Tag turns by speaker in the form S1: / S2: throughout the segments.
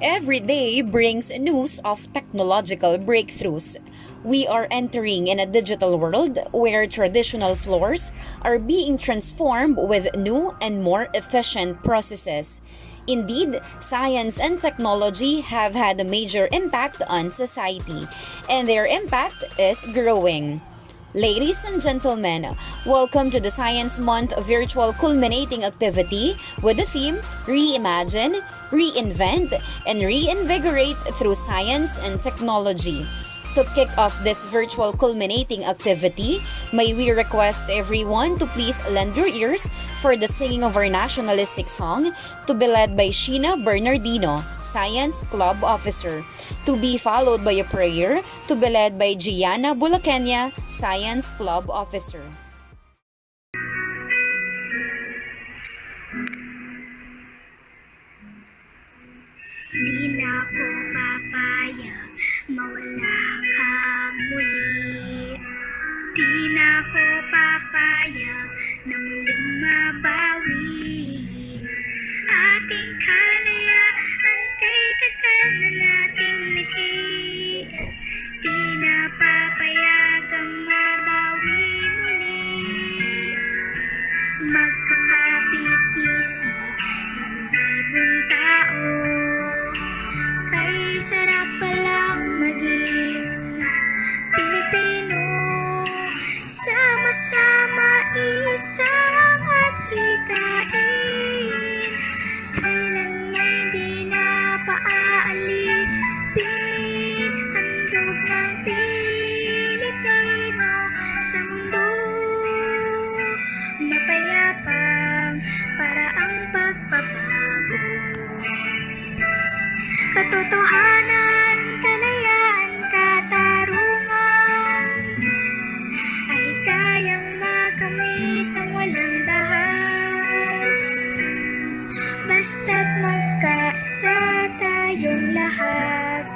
S1: Every day brings news of technological breakthroughs. We are entering in a digital world where traditional floors are being transformed with new and more efficient processes. Indeed, science and technology have had a major impact on society, and their impact is growing. Ladies and gentlemen, welcome to the Science Month virtual culminating activity with the theme Reimagine, Reinvent, and Reinvigorate through Science and Technology. To kick off this virtual culminating activity, may we request everyone to please lend your ears for the singing of our nationalistic song to be led by Sheena Bernardino, Science Club Officer, to be followed by a prayer to be led by Gianna Bulakenya, Science Club Officer.
S2: Di na ko papayag mawala kang muli. Di na ko papayag na muling mabawi ating kalayaan kay tagal na nating naghi. Di na papayagang mabawi muli. Magkakapit-bisig ng libong tao, kay sarap palang maging Pilipino. Sama-sama isang at hikain, kailanman di na paaalipin. Handog ng Pilipino sa mundo, mapayapang paraang pagbabago. Katotohanan, kalayaan, katarungan ay kayang makamit ng walang dahas, basta't magkaisa tayong lahat.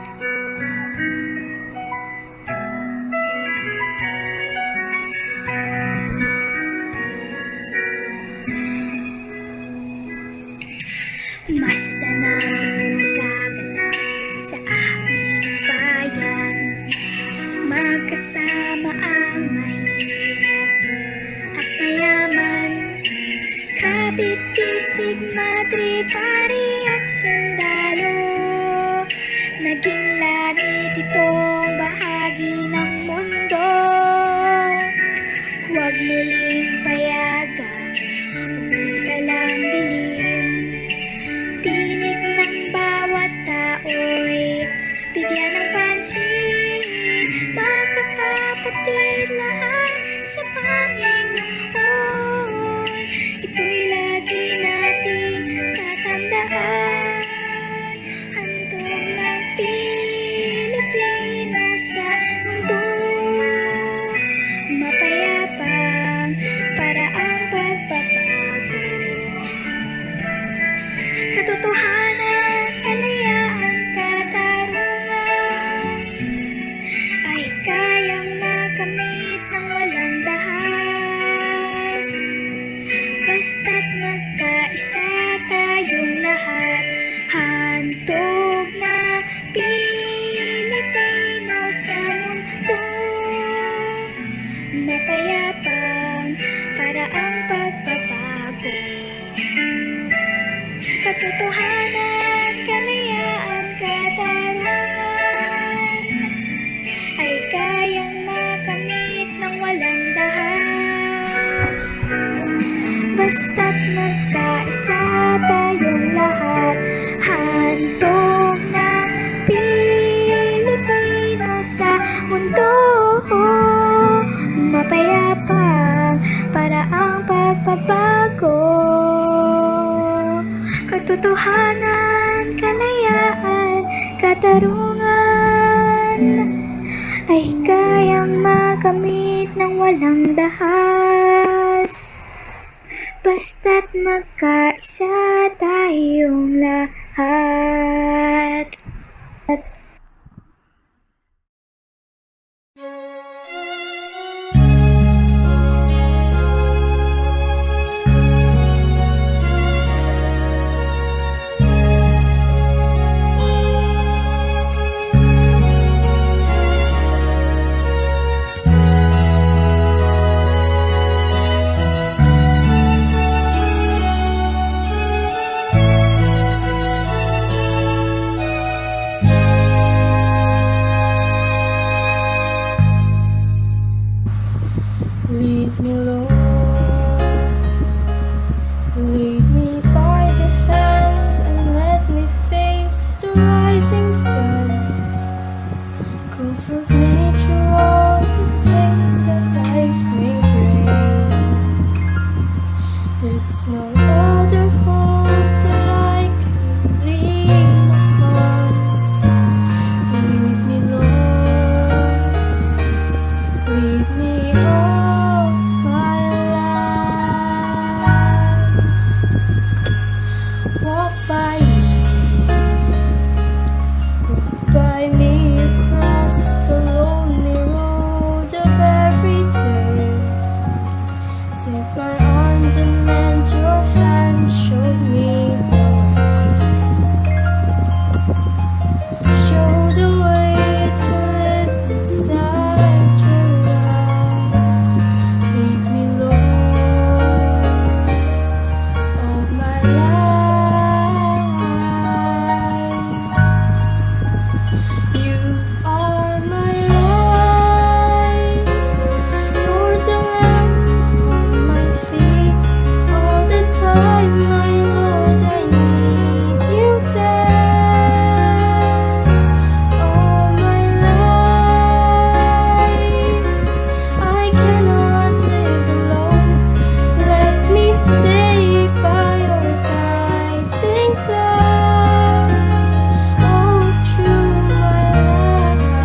S2: Basta nang nagaganap sa aming bayan, magkasama ang mahirap at mayaman, kabit-bisig, madre-pari at sundalo. Naging langit itong bahagi ng mundo. Huwag muling payagan, umuulan dilim. Tinig ng bawat tao'y bigyan ng pansin. Magkakapatid lahat sa Panginoon, ito'y lagi nating tatandaan. Handog ng Pilipino sa mundo, mapayapang paraang pagbabago. Katotohanan, kalayaan, katarungan ay kayang makamit ng walang dahas, basta't magkaisa tayong lahat. Handog na Pilipino sa mundo, mapayapang paraang pagbabago. Katotohanan, kalayaan, katarungan ay kayang makamit ng walang dahas, basta't magkaisa tayong lahat. Handog na Pilipino sa mundo, mapayapang paraang pagbabago. Katotohanan, kalayaan, katarungan ay kayang makamit ng walang dahas, basta't magkaisa tayong lahat.
S3: no other hope that I can lean upon. Lead me, Lord, lead me all my life. Walk by me across the lonely road of every day. Take my arms and lend your hand, show me the way. Show the way to live inside your love. Lead me, Lord, all my life. You are my life. You're the lamp on my feet. All the time, my Lord, I need you there. All my life, I cannot live alone. Let me stay by your guiding love. Oh, through my life,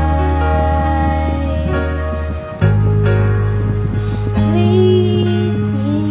S3: lead me,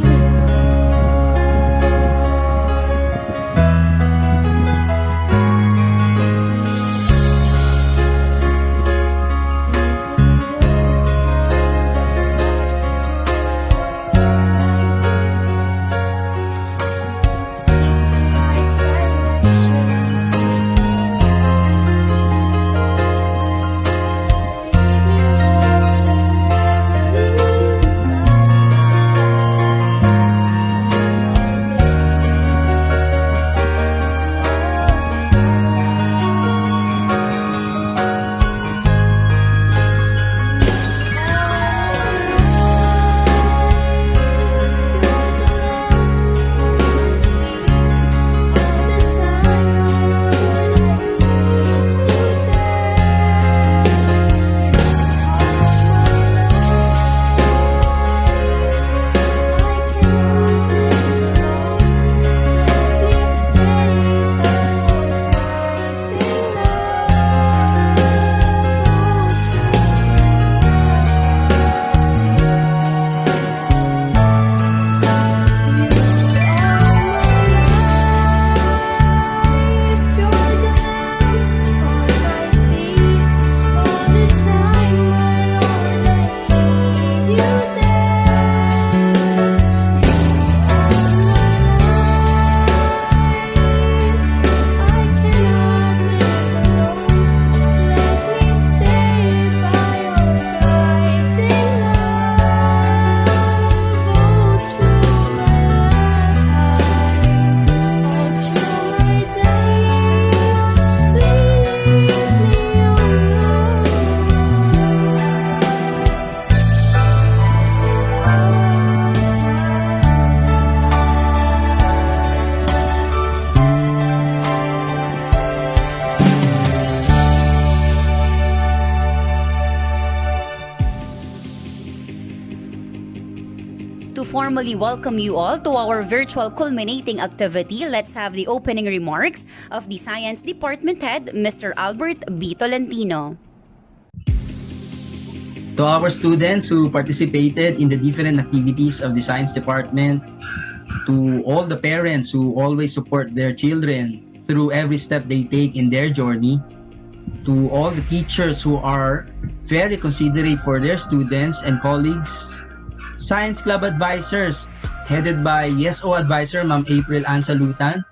S1: To formally welcome you all to our virtual culminating activity, let's have the opening remarks of the Science Department Head, Mr. Albert B. Tolentino.
S4: To our students who participated in the different activities of the Science Department, to all the parents who always support their children through every step they take in their journey, to all the teachers who are very considerate for their students and colleagues, Science Club advisors headed by YesO advisor Ma'am April Ann Salutan,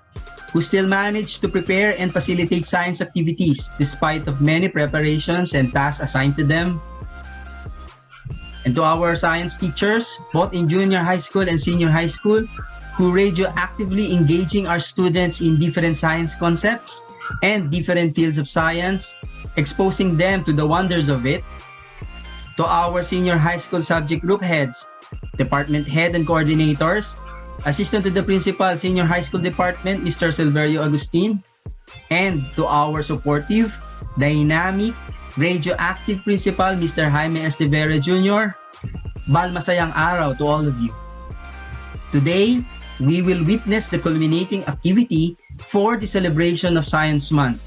S4: who still managed to prepare and facilitate science activities despite of many preparations and tasks assigned to them. And to our science teachers, both in junior high school and senior high school, who radioactively engaging our students in different science concepts and different fields of science, exposing them to the wonders of it. To our senior high school subject group heads, department head and coordinators, assistant to the principal, senior high school department, Mr. Silverio Agustin, and to our supportive, dynamic, radioactive principal, Mr. Jaime Estevera Jr., balmasayang araw to all of you. Today, we will witness the culminating activity for the celebration of Science Month,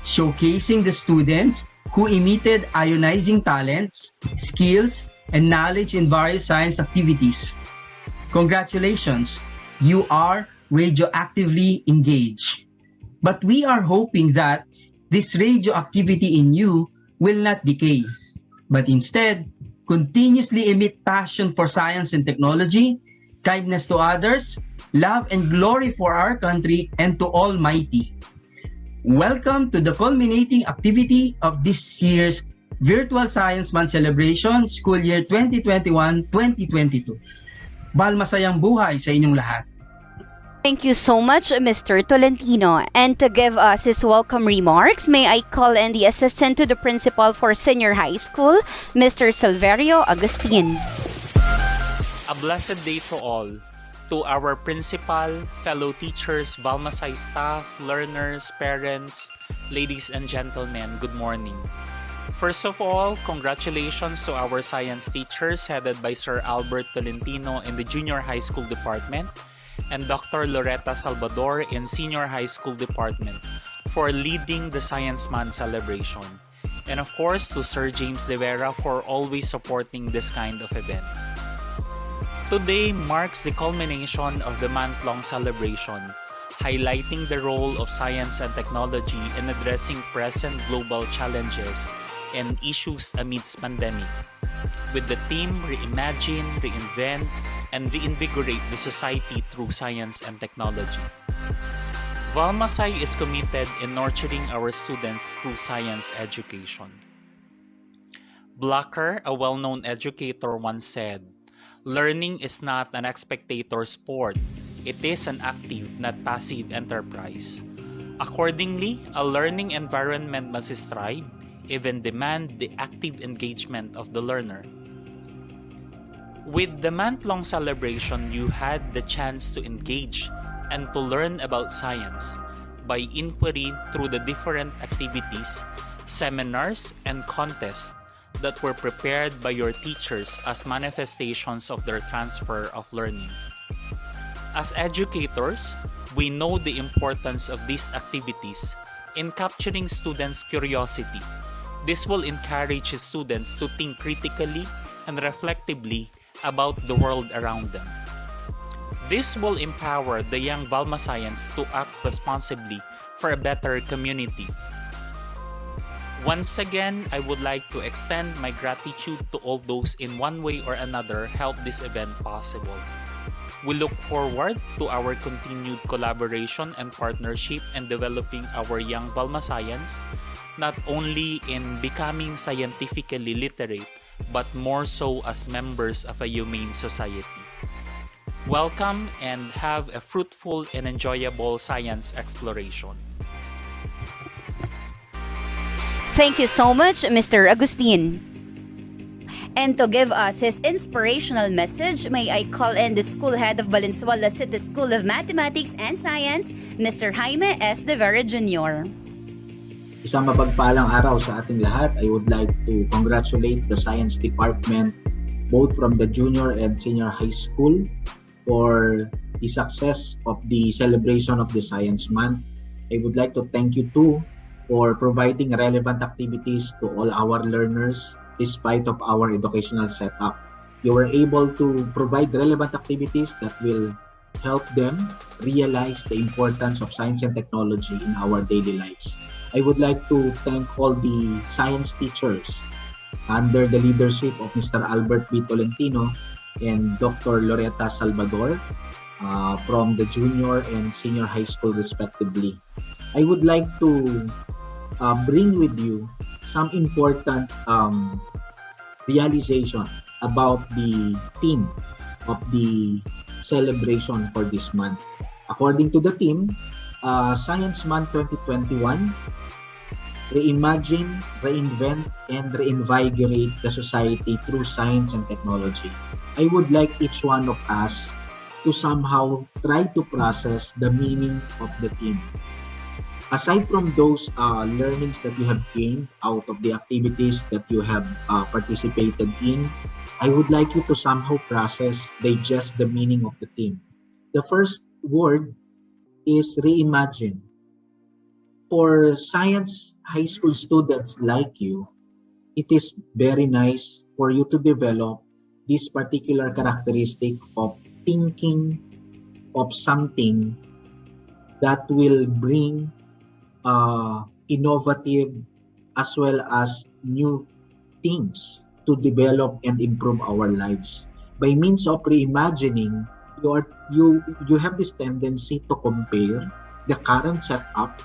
S4: showcasing the students who emitted ionizing talents, skills, and knowledge in various science activities. Congratulations, you are radioactively engaged. But we are hoping that this radioactivity in you will not decay, but instead continuously emit passion for science and technology, kindness to others, love and glory for our country and to Almighty. Welcome to the culminating activity of this year's Virtual Science Month celebration, school year 2021-2022. Balmasayang buhay sa inyong lahat.
S1: Thank you so much, Mr. Tolentino. And to give us his welcome remarks, may I call in the assistant to the principal for senior high school, Mr. Silverio Agustin.
S5: A blessed day to all. To our principal, fellow teachers, Valmasay staff, learners, parents, ladies and gentlemen, good morning. First of all, congratulations to our science teachers headed by Sir Albert Tolentino in the junior high school department and Dr. Loretta Salvador in senior high school department for leading the Science Month celebration. And of course, to Sir James De Vera for always supporting this kind of event. Today marks the culmination of the month-long celebration, highlighting the role of science and technology in addressing present global challenges and issues amidst pandemic, with the theme Reimagine, Reinvent, and Reinvigorate the Society through Science and Technology. Valmasay is committed in nurturing our students through science education. Blocker, a well-known educator, once said, "Learning is not an spectator sport. It is an active, not passive enterprise. Accordingly, a learning environment must strive, even demand the active engagement of the learner." With the month-long celebration, you had the chance to engage and to learn about science by inquiry through the different activities, seminars, and contests that were prepared by your teachers as manifestations of their transfer of learning. As educators, we know the importance of these activities in capturing students' curiosity. This will encourage students to think critically and reflectively about the world around them. This will empower the young Valmasayans to act responsibly for a better community. Once again, I would like to extend my gratitude to all those in one way or another helped this event possible. We look forward to our continued collaboration and partnership in developing our young Valmasayans, not only in becoming scientifically literate, but more so as members of a humane society. Welcome and have a fruitful and enjoyable science exploration.
S1: Thank you so much, Mr. Agustin. And to give us his inspirational message, may I call in the school head of Valenzuela City School of Mathematics and Science, Mr. Jaime S. De Vera Jr.
S6: Isang mapagpalang araw sa ating lahat. I would like to congratulate the Science Department, both from the junior and senior high school, for the success of the celebration of the Science Month. I would like to thank you too for providing relevant activities to all our learners despite of our educational setup. You were able to provide relevant activities that will help them realize the importance of science and technology in our daily lives. I would like to thank all the science teachers under the leadership of Mr. Albert B. Tolentino and Dr. Loretta Salvador from the junior and senior high school respectively. I would like to bring with you some important realization about the theme of the celebration for this month. According to the theme, Science Month 2021, Reimagine, Reinvent, and Reinvigorate the Society through Science and Technology. I would like each one of us to somehow try to process the meaning of the theme. Aside from those learnings that you have gained out of the activities that you have participated in, I would like you to somehow process, digest the meaning of the theme. The first word is reimagine. For science high school students like you, it is very nice for you to develop this particular characteristic of thinking of something that will bring innovative as well as new things to develop and improve our lives. By means of reimagining, you have this tendency to compare the current setup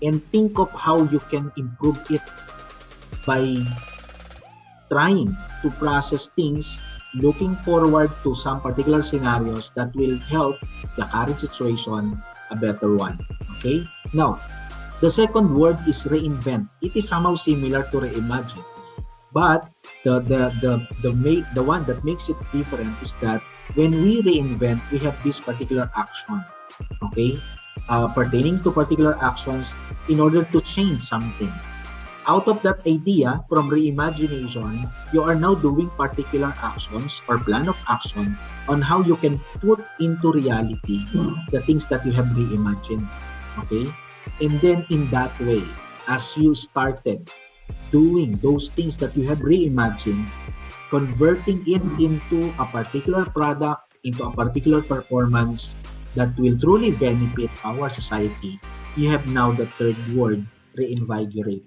S6: and think of how you can improve it by trying to process things, looking forward to some particular scenarios that will help the current situation a better one. Okay? Now, the second word is reinvent. It is somehow similar to reimagine, but the one that makes it different is that when we reinvent, we have this particular action, okay, pertaining to particular actions in order to change something. Out of that idea, from reimagination, you are now doing particular actions or plan of action on how you can put into reality the things that you have reimagined. Okay? And then in that way, as you started doing those things that you have reimagined, converting it into a particular product, into a particular performance that will truly benefit our society, you have now the third word, reinvigorate.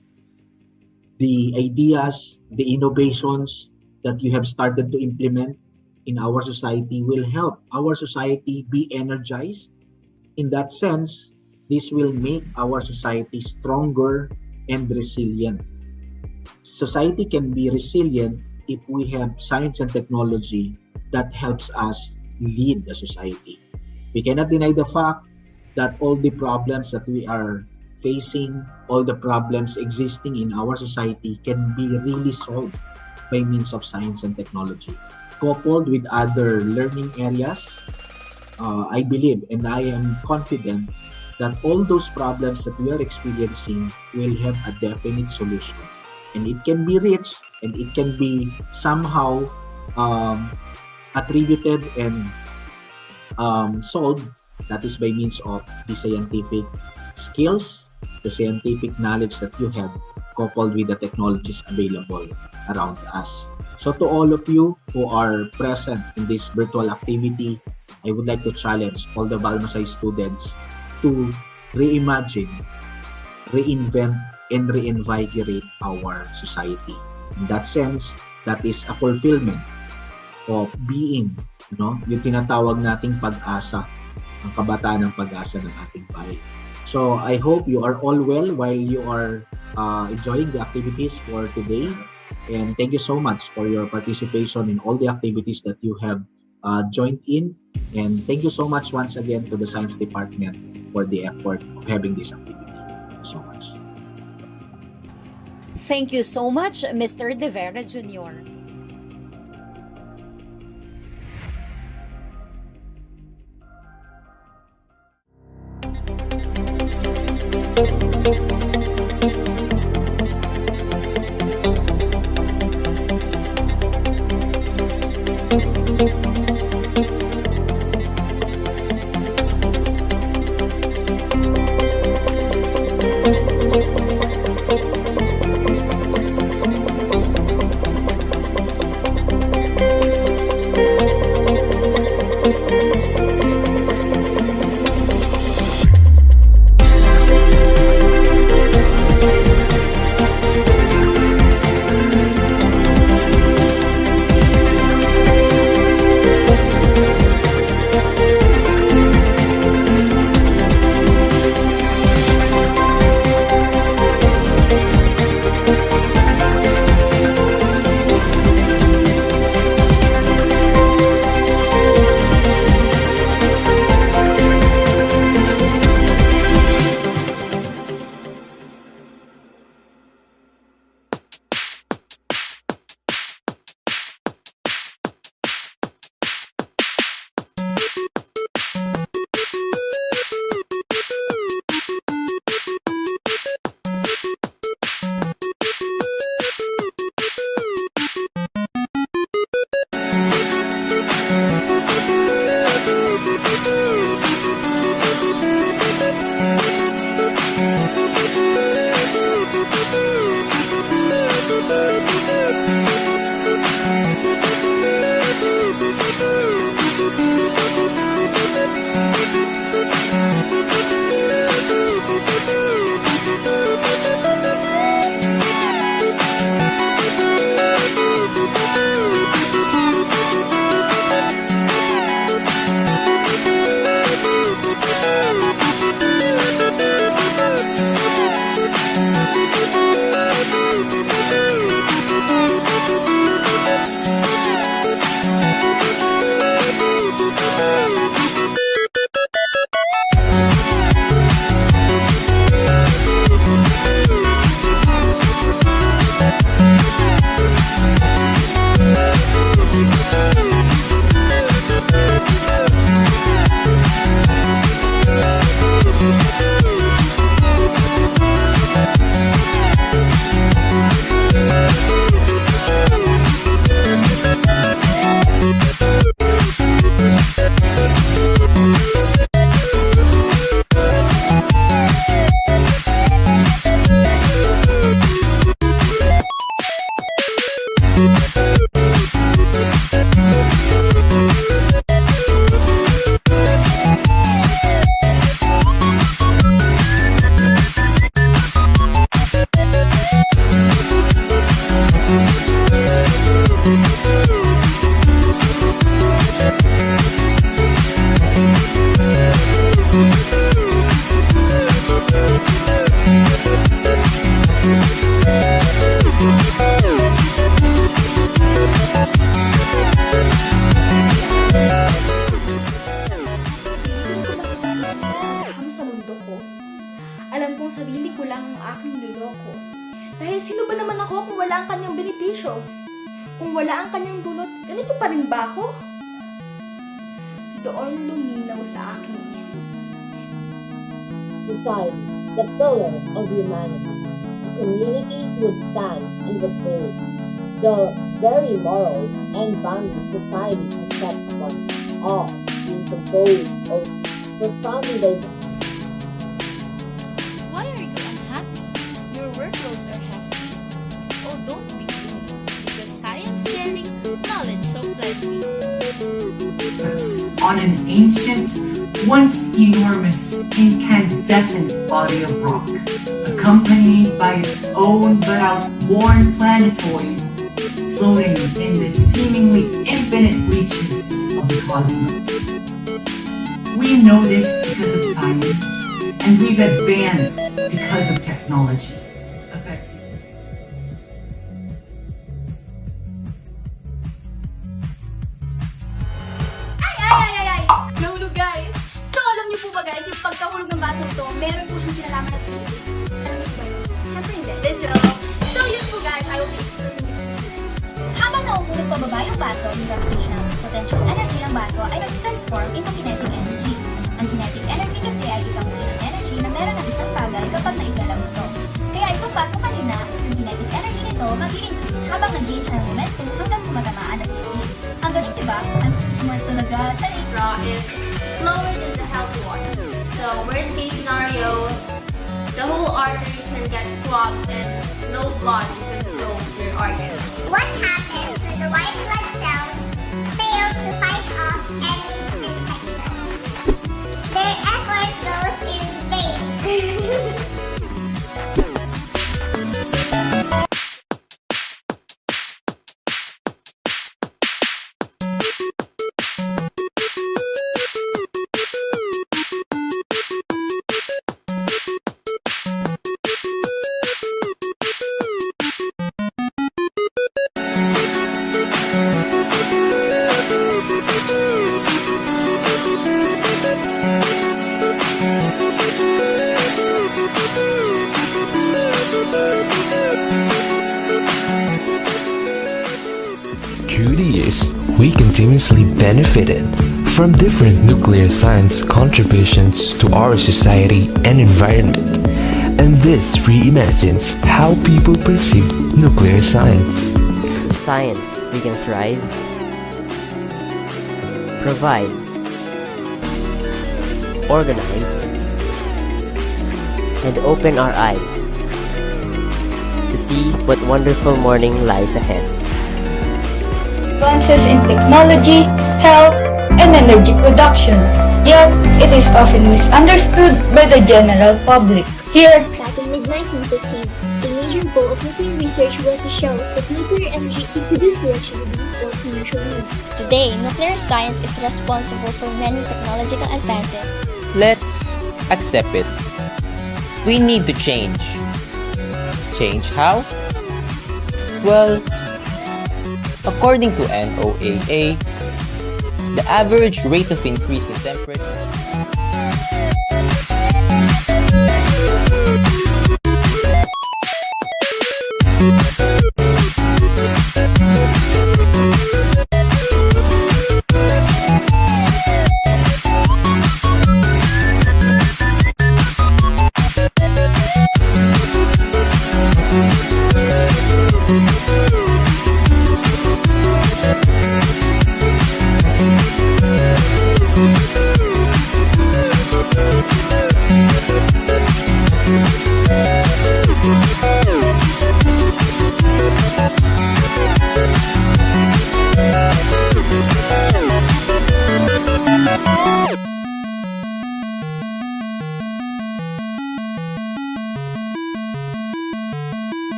S6: The ideas, the innovations that you have started to implement in our society will help our society be energized. In that sense, this will make our society stronger and resilient. Society can be resilient if we have science and technology that helps us lead the society. We cannot deny the fact that all the problems that we are facing, all the problems existing in our society can be really solved by means of science and technology. Coupled with other learning areas, I believe and I am confident that all those problems that we are experiencing will have a definite solution. And it can be reached and it can be somehow attributed and solved. That is by means of the scientific skills, the scientific knowledge that you have, coupled with the technologies available around us. So to all of you who are present in this virtual activity, I would like to challenge all the Balmasay students to reimagine, reinvent, and reinvigorate our society. In that sense, that is a fulfillment of being, yung tinatawag nating pag-asa, ang kabataan ng pag-asa ng ating bayan. So I hope you are all well while you are enjoying the activities for today. And thank you so much for your participation in all the activities that you have joined in. And thank you so much once again to the Science Department for the effort of having this activity. Thank you so much.
S1: Thank you so much, Mr. De Vera Jr.
S3: ko lang ang aking niloko. Dahil sino ba naman ako kung wala ang kanyang benepisyo? Kung wala ang kanyang dulot, ganito pa rin ba ako? Doon luminaw sa aking isip.
S7: Society, the pillar of humanity. A community which stands in the faith, the very morals and values society has set upon all, being composed of profoundly diverse.
S8: Why are you unhappy? Your workloads are hefty. Oh, don't be gloomy, because science caring, knowledge so plenty.
S9: On an ancient, once enormous, incandescent body of rock, accompanied by its own but outworn planetoid, floating in the seemingly infinite reaches of the cosmos. We know this because of science, and we've advanced because of technology. Effective.
S3: Ay! Nahulog guys! So alam niyo po ba guys, yung pagkahulog ng baso ito, meron po siyang kinalaman at physics. Alam niyo ba yun? Siyempre hindi. Then joke. So yun po guys, I will be explaining it to you. Habang nauhulog pababa yung baso, yung gravitational potential energy ng baso ay nag-transform into kinetic energy. Ang kinetic energy kasi ay isang uri ng energy na meron ng isang bagay kapag naigalaw ito. Kaya itong baso kanina, yung kinetic energy nito mag-i-increase habang nag-gain siya ng momentum hanggang sa matamaan na sa speed. Ang galing diba? I'm so smart talaga. Charis!
S10: Draw is slower than the healthy one. So worst case scenario, the whole artery can get clogged and no blood can flow to your organs.
S2: What happens when the white blood cells fail to fight off any infection? Their effort goes in vain.
S11: Through the years, we continuously benefited from different nuclear science contributions to our society and environment, and this reimagines how people perceive nuclear science.
S12: Science, we can thrive, provide, organize, and open our eyes to see what wonderful morning lies ahead.
S13: Advances in technology, health, and energy production, yet it is often misunderstood by the general public. Here,
S2: Back in mid-1950s, a major goal of nuclear research was to show that nuclear energy can produce electricity for commercial use.
S14: Today, nuclear science is responsible for many technological advances.
S15: Let's accept it. We need to change. Change how? Well, according to NOAA, the average rate of increase in temperature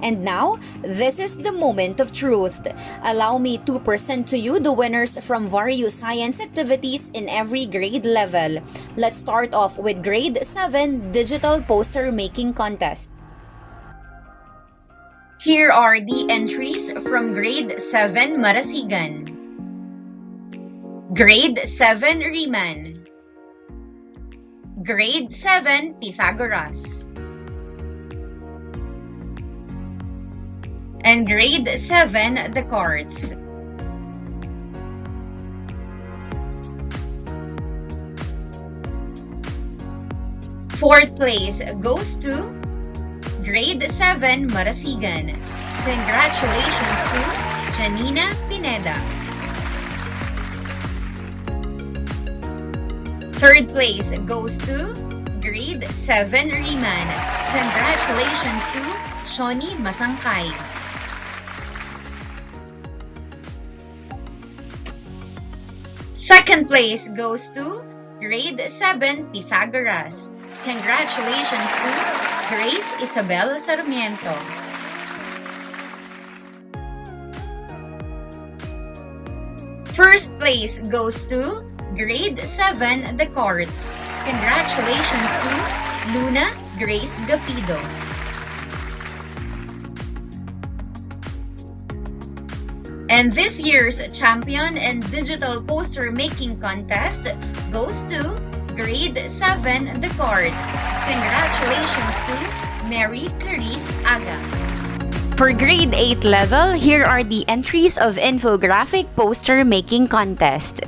S1: And now, this is the moment of truth. Allow me to present to you the winners from various science activities in every grade level. Let's start off with Grade 7 Digital Poster Making Contest. Here are the entries from Grade 7 Marasigan, Grade 7 Riemann, Grade 7 Pythagoras, and Grade 7 Descartes. Fourth place goes to Grade 7 Marasigan. Congratulations to Janina Pineda. Third place goes to Grade 7 Riemann. Congratulations to Shoni Masangkay. Second place goes to Grade 7 Pythagoras. Congratulations to Grace Isabel Sarmiento. First place goes to Grade 7 Descartes. Congratulations to Luna Grace Gapido. And this year's champion in digital poster making contest goes to Grade 7 Descartes. Congratulations to Mary Clarice Aga. For Grade 8 level, here are the entries of infographic poster making contest.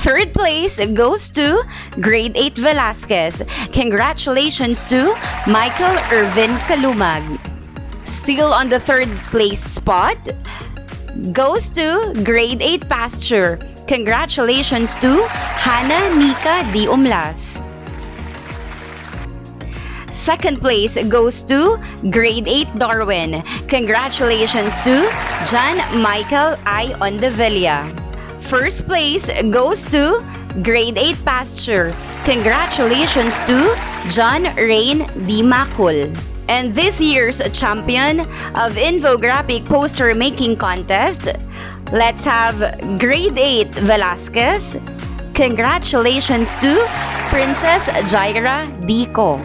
S1: Third place goes to Grade 8 Velasquez. Congratulations to Michael Irvin Kalumag. Still on the third place spot goes to Grade 8 Pasture. Congratulations to Hannah Nika D. Umlas. Second place goes to Grade 8 Darwin. Congratulations to John Michael I. Ondevilla. First place goes to Grade 8 Pasture. Congratulations to John Rain D. Macul. And this year's champion of infographic poster making contest, let's have Grade 8 Velasquez. Congratulations to Princess Jaira Dico.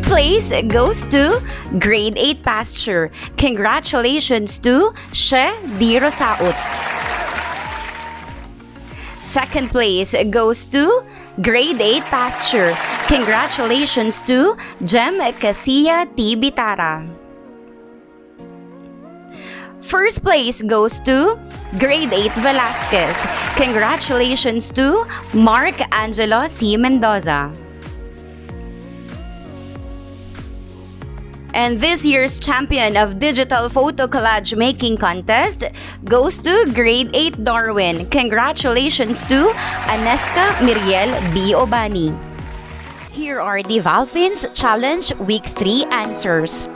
S1: place goes to Grade 8 Pasture. Congratulations to She Di Rosaut. Second place goes to Grade 8 Pasture. Congratulations to Jem Casilla T. Bitara. First place goes to Grade 8 Velasquez. Congratulations to Mark Angelo C. Mendoza. And this year's champion of digital photo collage making contest goes to Grade 8 Darwin. Congratulations to Aneska Miriel B. Obani. Here are the Valfins Challenge Week 3 answers.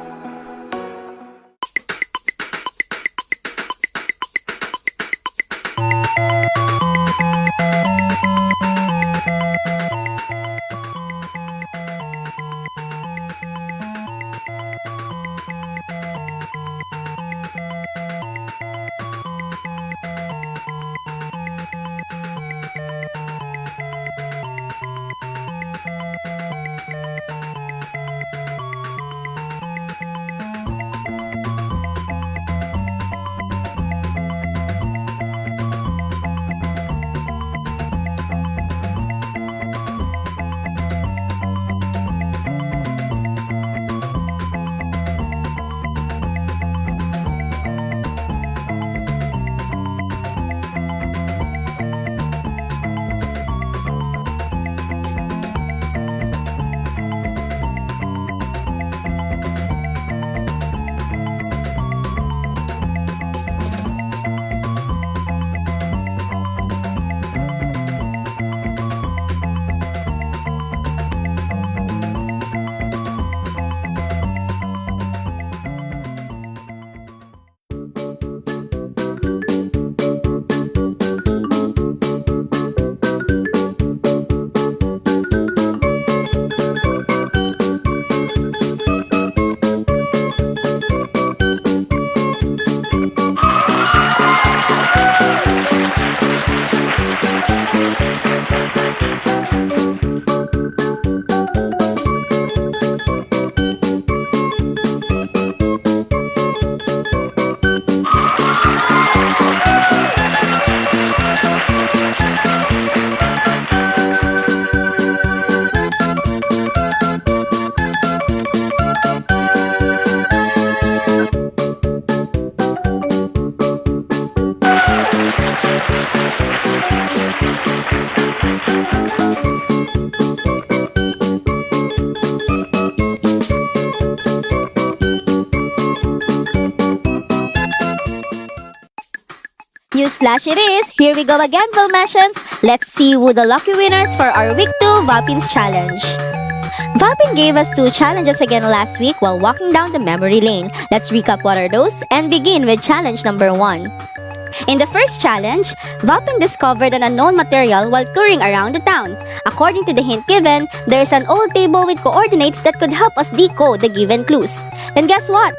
S14: Newsflash it is! Here we go again, Valmesians! Let's see who the lucky winners for our Week 2 Valpins Challenge. Valpin gave us 2 challenges again last week while walking down the memory lane. Let's recap what are those and begin with challenge number 1. In the first challenge, Valpin discovered an unknown material while touring around the town. According to the hint given, there is an old table with coordinates that could help us decode the given clues. And guess what?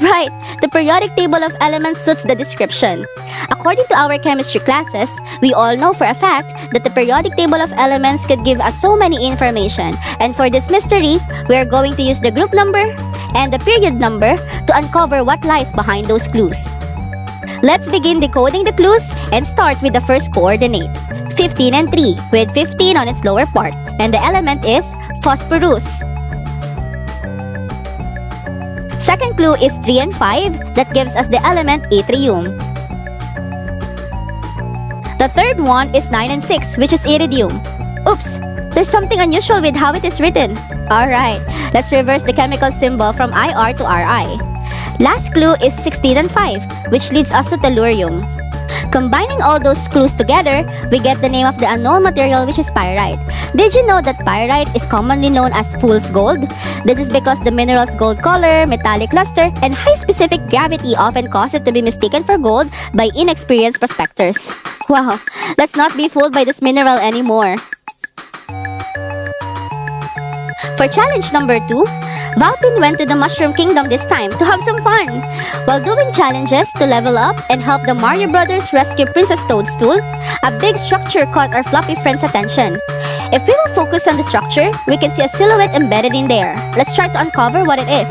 S14: Right, the periodic table of elements suits the description. According to our chemistry classes, we all know for a fact that the periodic table of elements could give us so many information. And for this mystery, we are going to use the group number and the period number to uncover what lies behind those clues. Let's begin decoding the clues and start with the first coordinate, 15 and 3, with 15 on its lower part, and the element is phosphorus. Second clue is 3 and 5, that gives us the element yttrium. The third one is 9 and 6, which is iridium. Oops, there's something unusual with how it is written. Alright, let's reverse the chemical symbol from IR to RI. Last clue is 16 and 5, which leads us to tellurium. Combining all those clues together, we get the name of the unknown material, which is pyrite. Did you know that pyrite is commonly known as fool's gold? This is because the mineral's gold color, metallic luster, and high specific gravity often cause it to be mistaken for gold by inexperienced prospectors. Wow, let's not be fooled by this mineral anymore. For challenge number 2, Valpin went to the Mushroom Kingdom this time to have some fun. While doing challenges to level up and help the Mario Brothers rescue Princess Toadstool, a big structure caught our fluffy friend's attention. If we will focus on the structure, we can see a silhouette embedded in there. Let's try to uncover what it is.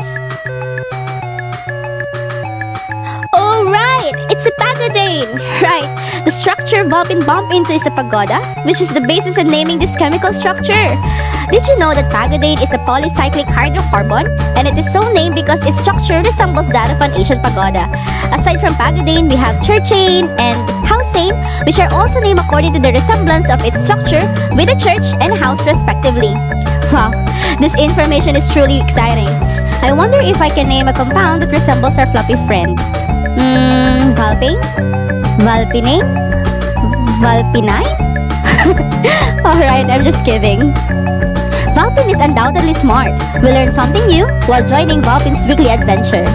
S14: Oh right! It's a pagoda! Right! The structure Valpin bumped into is a pagoda, which is the basis in naming this chemical structure. Did you know that pagodane is a polycyclic hydrocarbon, and it is so named because its structure resembles that of an ancient pagoda? Aside from pagodane, we have churchane and housane, which are also named according to the resemblance of its structure with a church and house respectively. Wow, this information is truly exciting. I wonder if I can name a compound that resembles our fluffy friend. Valpane? Valpinane? Valpinine? Alright, I'm just kidding. Valpin is undoubtedly smart. We learn something new while joining Valpin's weekly adventure.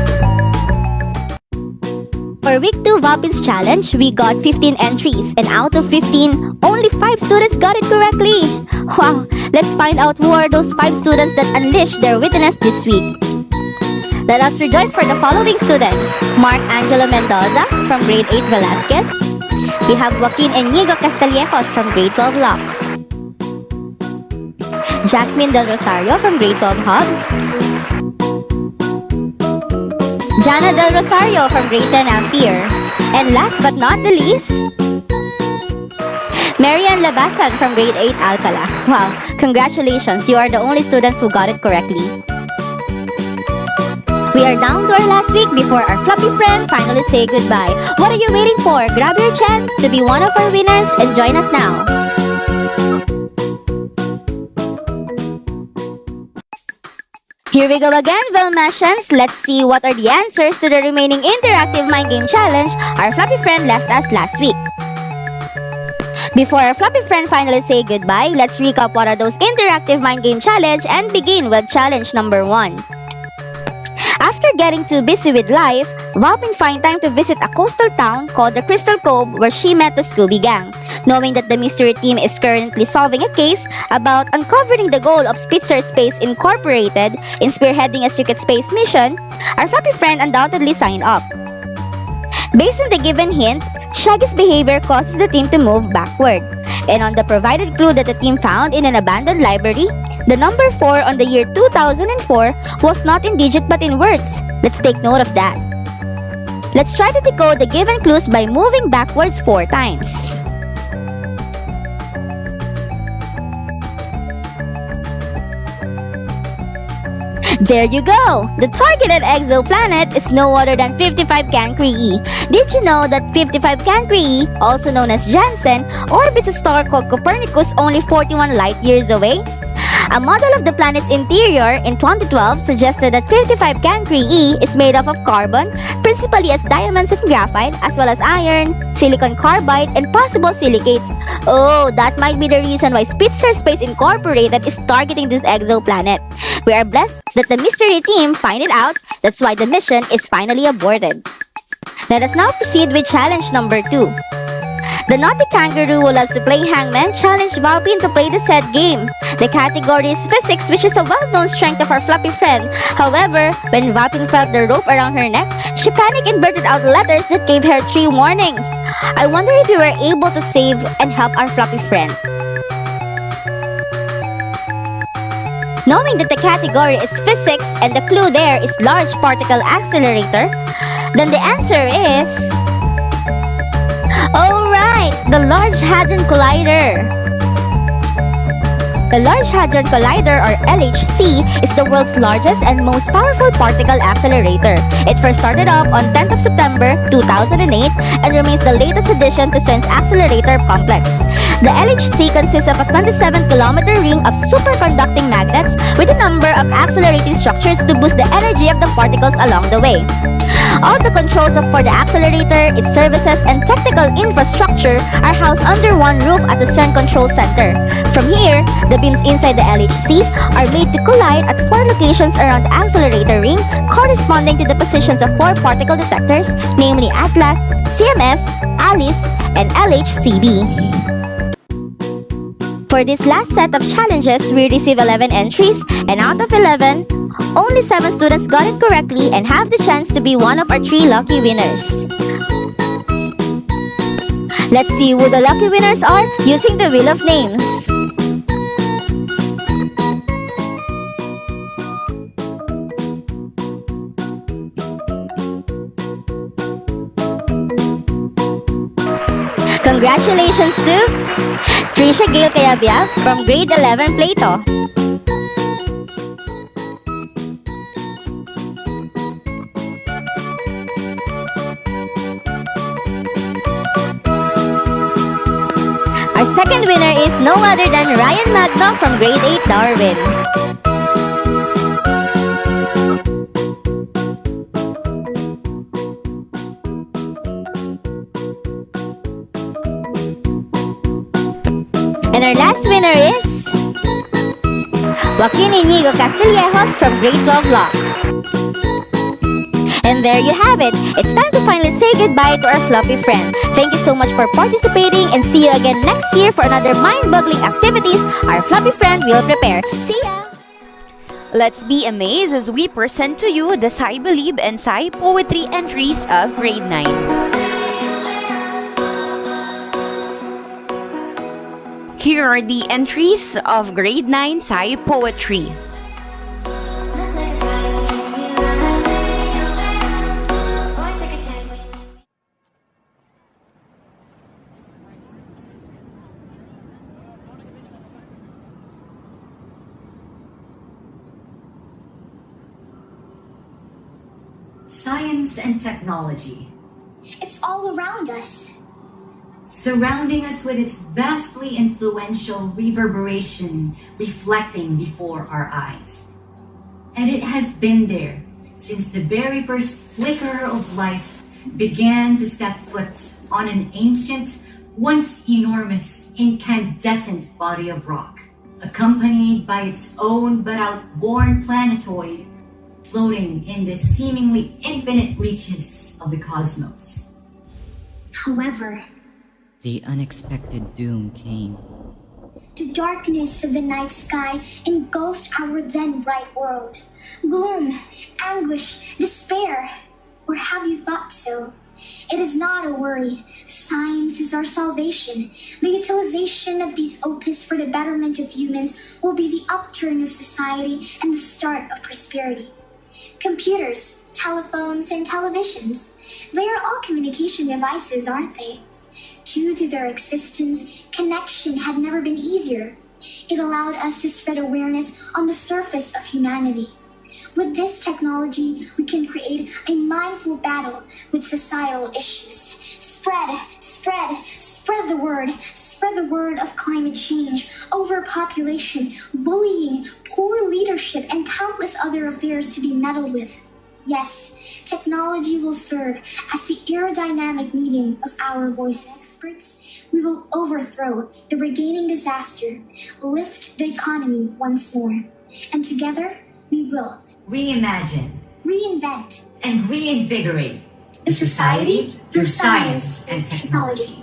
S14: For week 2 Valpin's challenge, we got 15 entries, and out of 15, only 5 students got it correctly. Wow, let's find out who are those 5 students that unleashed their wittiness this week. Let us rejoice for the following students: Mark Angelo Mendoza from grade 8 Velasquez. We have Joaquin Enigo Castillejos from grade 12 Locke. Jasmine Del Rosario from grade 12 Hobbs. Jana Del Rosario from grade 10 Ampere. And last but not the least, Marian Labasan from grade 8 Alcala. Wow, congratulations, you are the only students who got it correctly. We are down to our last week before our fluffy friend finally say goodbye. What are you waiting for? Grab your chance to be one of our winners and join us now. Here we go again, Velmatians. Let's see what are the answers to the remaining interactive mind game challenge our fluffy friend left us last week. Before our fluffy friend finally say goodbye, let's recap what are those interactive mind game challenge and begin with challenge number 1. After getting too busy with life, Valpin find time to visit a coastal town called the Crystal Cove where she met the Scooby Gang. Knowing that the mystery team is currently solving a case about uncovering the goal of Spitzer Space Incorporated in spearheading a secret space mission, our fluffy friend undoubtedly signed up. Based on the given hint, Shaggy's behavior causes the team to move backward. And on the provided clue that the team found in an abandoned library, the number 4 on the year 2004 was not in digit but in words. Let's take note of that. Let's try to decode the given clues by moving backwards 4 times. There you go! The targeted exoplanet is no other than 55 Cancri E. Did you know that 55 Cancri E, also known as Janssen, orbits a star called Copernicus only 41 light years away? A model of the planet's interior in 2012 suggested that 55 Cancri E is made up of carbon, principally as diamonds and graphite, as well as iron, silicon carbide, and possible silicates. Oh, that might be the reason why Spitzer Space Incorporated is targeting this exoplanet. We are blessed that the mystery team find it out. That's why the mission is finally aborted. Let us now proceed with challenge number 2. The naughty kangaroo who loves to play hangman challenged Valpin to play the said game. The category is physics, which is a well-known strength of our fluffy friend. However, when Valpin felt the rope around her neck, she panicked and blurted out letters that gave her 3 warnings. I wonder if you were able to save and help our fluffy friend. Knowing that the category is physics and the clue there is large particle accelerator, then the answer is... Alright, the Large Hadron Collider. The Large Hadron Collider, or LHC, is the world's largest and most powerful particle accelerator. It first started up on 10th of September 2008 and remains the latest addition to CERN's accelerator complex. The LHC consists of a 27-kilometer ring of superconducting magnets with a number of accelerating structures to boost the energy of the particles along the way. All the controls for the accelerator, its services, and technical infrastructure are housed under one roof at the CERN Control Center. From here, the beams inside the LHC are made to collide at 4 locations around the accelerator ring, corresponding to the positions of 4 particle detectors, namely ATLAS, CMS, ALICE, and LHCb. For this last set of challenges, we receive 11 entries, and out of 11, only 7 students got it correctly and have the chance to be one of our 3 lucky winners. Let's see who the lucky winners are using the Wheel of Names. Congratulations to Trisha Gail Kayabia from grade 11 Plato. Our second winner is no other than Ryan Magno from grade 8 Darwin. And our last winner is Joaquin Inigo Castillejos from grade 12 Law. And there you have it. It's time to finally say goodbye to our floppy friend. Thank you so much for participating and see you again next year for another mind-boggling activities our floppy friend will prepare. See ya!
S1: Let's be amazed as we present to you the Sai Believe and Sai Poetry entries of grade 9. Here are the entries of grade 9 Sai Poetry.
S16: Science and technology.
S2: It's all around us.
S16: Surrounding us with its vastly influential reverberation reflecting before our eyes. And it has been there since the very first flicker of life began to step foot on an ancient, once enormous, incandescent body of rock, accompanied by its own but outworn planetoid floating in the seemingly infinite reaches of the cosmos.
S2: However,
S17: the unexpected doom came.
S2: the darkness of the night sky engulfed our then bright world. Gloom, anguish, despair. Or have you thought so? It is not a worry. Science is our salvation. The utilization of these opus for the betterment of humans will be the upturn of society and the start of prosperity. Computers, telephones, and televisions, they are all communication devices, aren't they? Due to their existence, connection had never been easier. It allowed us to spread awareness on the surface of humanity. With this technology, we can create a mindful battle with societal issues. Spread the word of climate change, overpopulation, bullying, poor leadership, and countless other affairs to be meddled with. Yes, technology will serve as the aerodynamic medium of our voices. Experts, we will overthrow the regaining disaster, lift the economy once more, and together we will
S16: reimagine,
S2: reinvent,
S16: and reinvigorate
S2: the society through science and technology.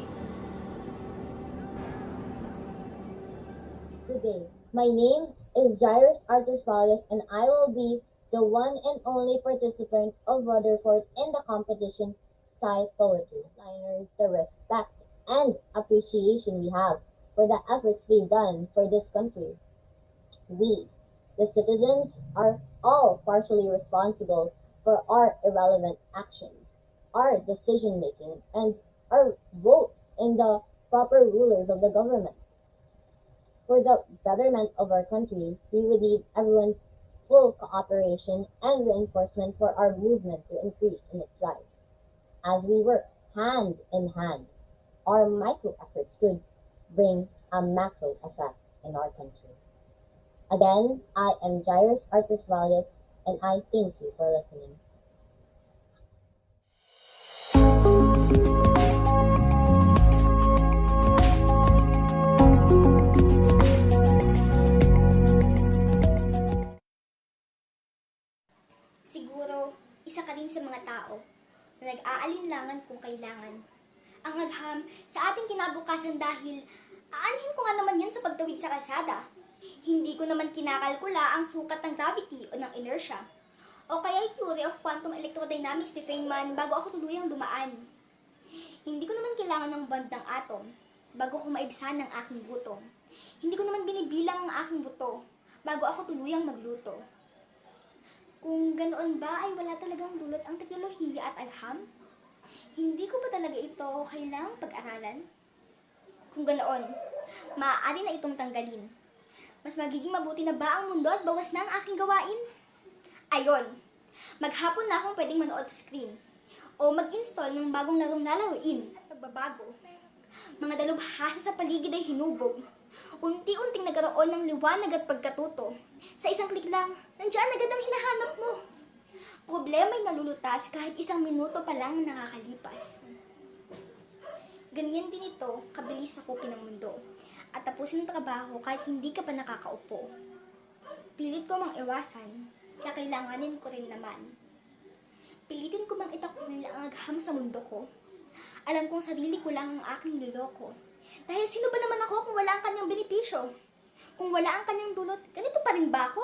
S7: Good day. My name is Jairus Artus Valles, and I will be the one and only participant of Rutherford in the competition Sci Poetry. Liners, the respect and appreciation we have for the efforts they've done for this country. We, the citizens, are all partially responsible for our irrelevant actions, our decision making, and our votes in the proper rulers of the government. For the betterment of our country, we would need everyone's full cooperation and reinforcement for our movement to increase in its size. As we work hand in hand, our micro efforts could bring a macro effect in our country. Again, I am Jairus Artus Valles, and I thank you for listening.
S2: Siguro, isa ka din sa mga tao na nag-aalinlangan kung kailangan. Ang agham sa ating kinabukasan dahil aanhin ko nga naman yan sa pagtawid sa kalsada. Hindi ko naman kinakalkula ang sukat ng gravity o ng inertia. O kaya yung theory of quantum electrodynamics ni Feynman bago ako tuluyang dumaan. Hindi ko naman kailangan ng bond ng atom bago ko maibsan ng aking gutom. Hindi ko naman binibilang ang aking buto bago ako tuluyang magluto. Kung ganoon ba ay wala talagang dulot ang teknolohiya at agham? Hindi ko ba talaga ito kailangang pag-aralan? Kung ganoon, maaari na itong tanggalin. Mas magiging mabuti na ba ang mundo at bawas na ang aking gawain? Ayon, maghapon na akong pwedeng manood sa screen o mag-install ng bagong larong lalaruin at pagbabago. Mga dalubhasa sa paligid ay hinubog. Unti-unting nagkaroon ng liwanag at pagkatuto. Sa isang klik lang, nandiyan agad ang hinahanap mo. Problema ay nalulutas kahit isang minuto pa lang nakakalipas. Ganyan din ito, kabilis sakupin ng mundo. At tapusin ang trabaho kahit hindi ka pa nakakaupo. Pilit ko mang iwasan, kaya kailanganin ko rin naman. Pilitin ko mang itakwil ang agham sa mundo ko. Alam kong sarili ko lang ang aking niloloko. Dahil sino ba naman ako kung wala ang kanyang benepisyo? Kung wala ang kanyang dulot, ganito pa rin ba ako?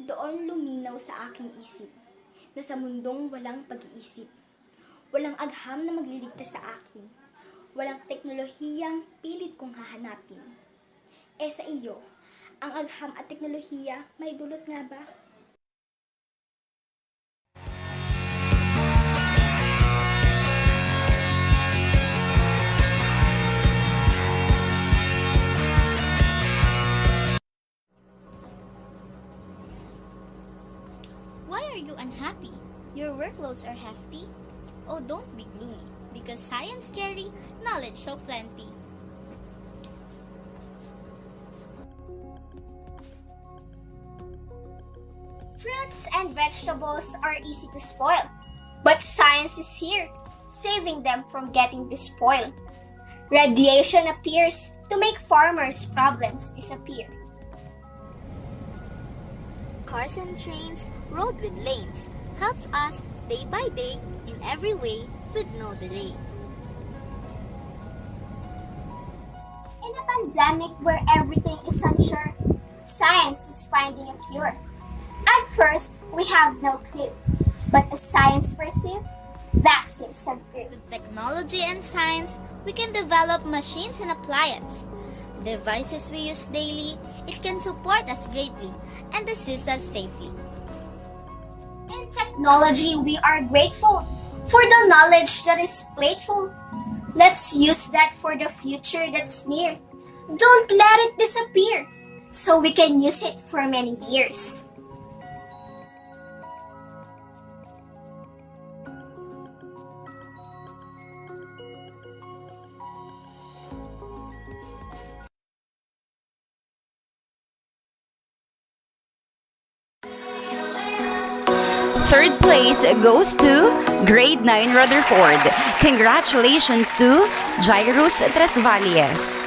S2: Doon luminaw sa aking isip na sa mundong walang pag-iisip. Walang agham na magliligtas sa akin. Walang teknolohiyang pilit kong hahanapin. Sa iyo, ang agham at teknolohiya may dulot nga ba?
S8: Why are you unhappy? Your workloads are hefty? Oh, don't be gloomy, because science carry, knowledge so plenty.
S2: Fruits and vegetables are easy to spoil, but science is here, saving them from getting despoiled. Radiation appears to make farmers' problems disappear.
S8: Cars and trains, road with lanes, helps us day by day in every way with no delay.
S2: In a pandemic where everything is unsure, science is finding a cure. At first, we have no clue, but as science perceives, vaccines have grew.
S8: With technology and science, we can develop machines and appliances. Devices we use daily, it can support us greatly and assist us safely.
S2: In technology, we are grateful for the knowledge that is playful. Let's use that for the future that's near. Don't let it disappear, so we can use it for many years.
S1: Third place goes to Grade 9 Rutherford. Congratulations to Jairus Tresvalles.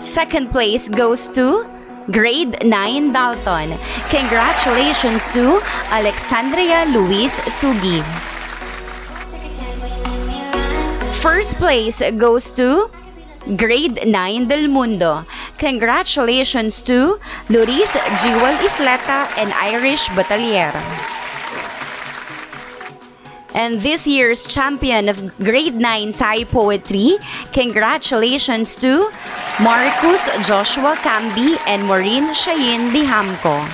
S1: Second place goes to Grade 9 Dalton. Congratulations to Alexandria Luis Sugi. First place goes to Grade 9 Del Mundo. Congratulations to Loris Jewel Isleta and Irish Batalier. And this year's champion of Grade 9 Sai Poetry, congratulations to Marcus Joshua Cambi and Maureen Shayin Dihamco.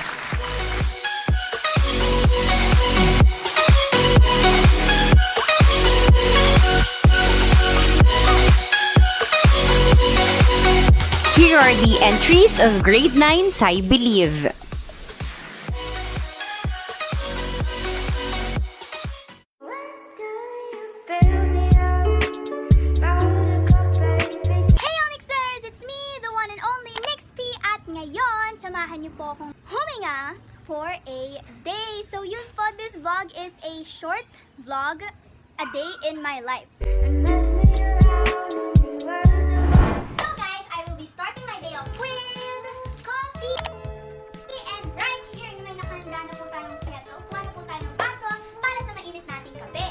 S1: Here are the entries of Grade 9 Sai Believe.
S2: Hey Onyxers! It's me, the one and only Nix P. At ngayon, samahan niyo po akong huminga for a day. So yun po, this vlog is a short vlog, a day in my life. So guys, I will be starting my day off with coffee. And right here, may nakahanda na po tayong kettle. Kuha na po tayo ng baso para sa mainit nating kape.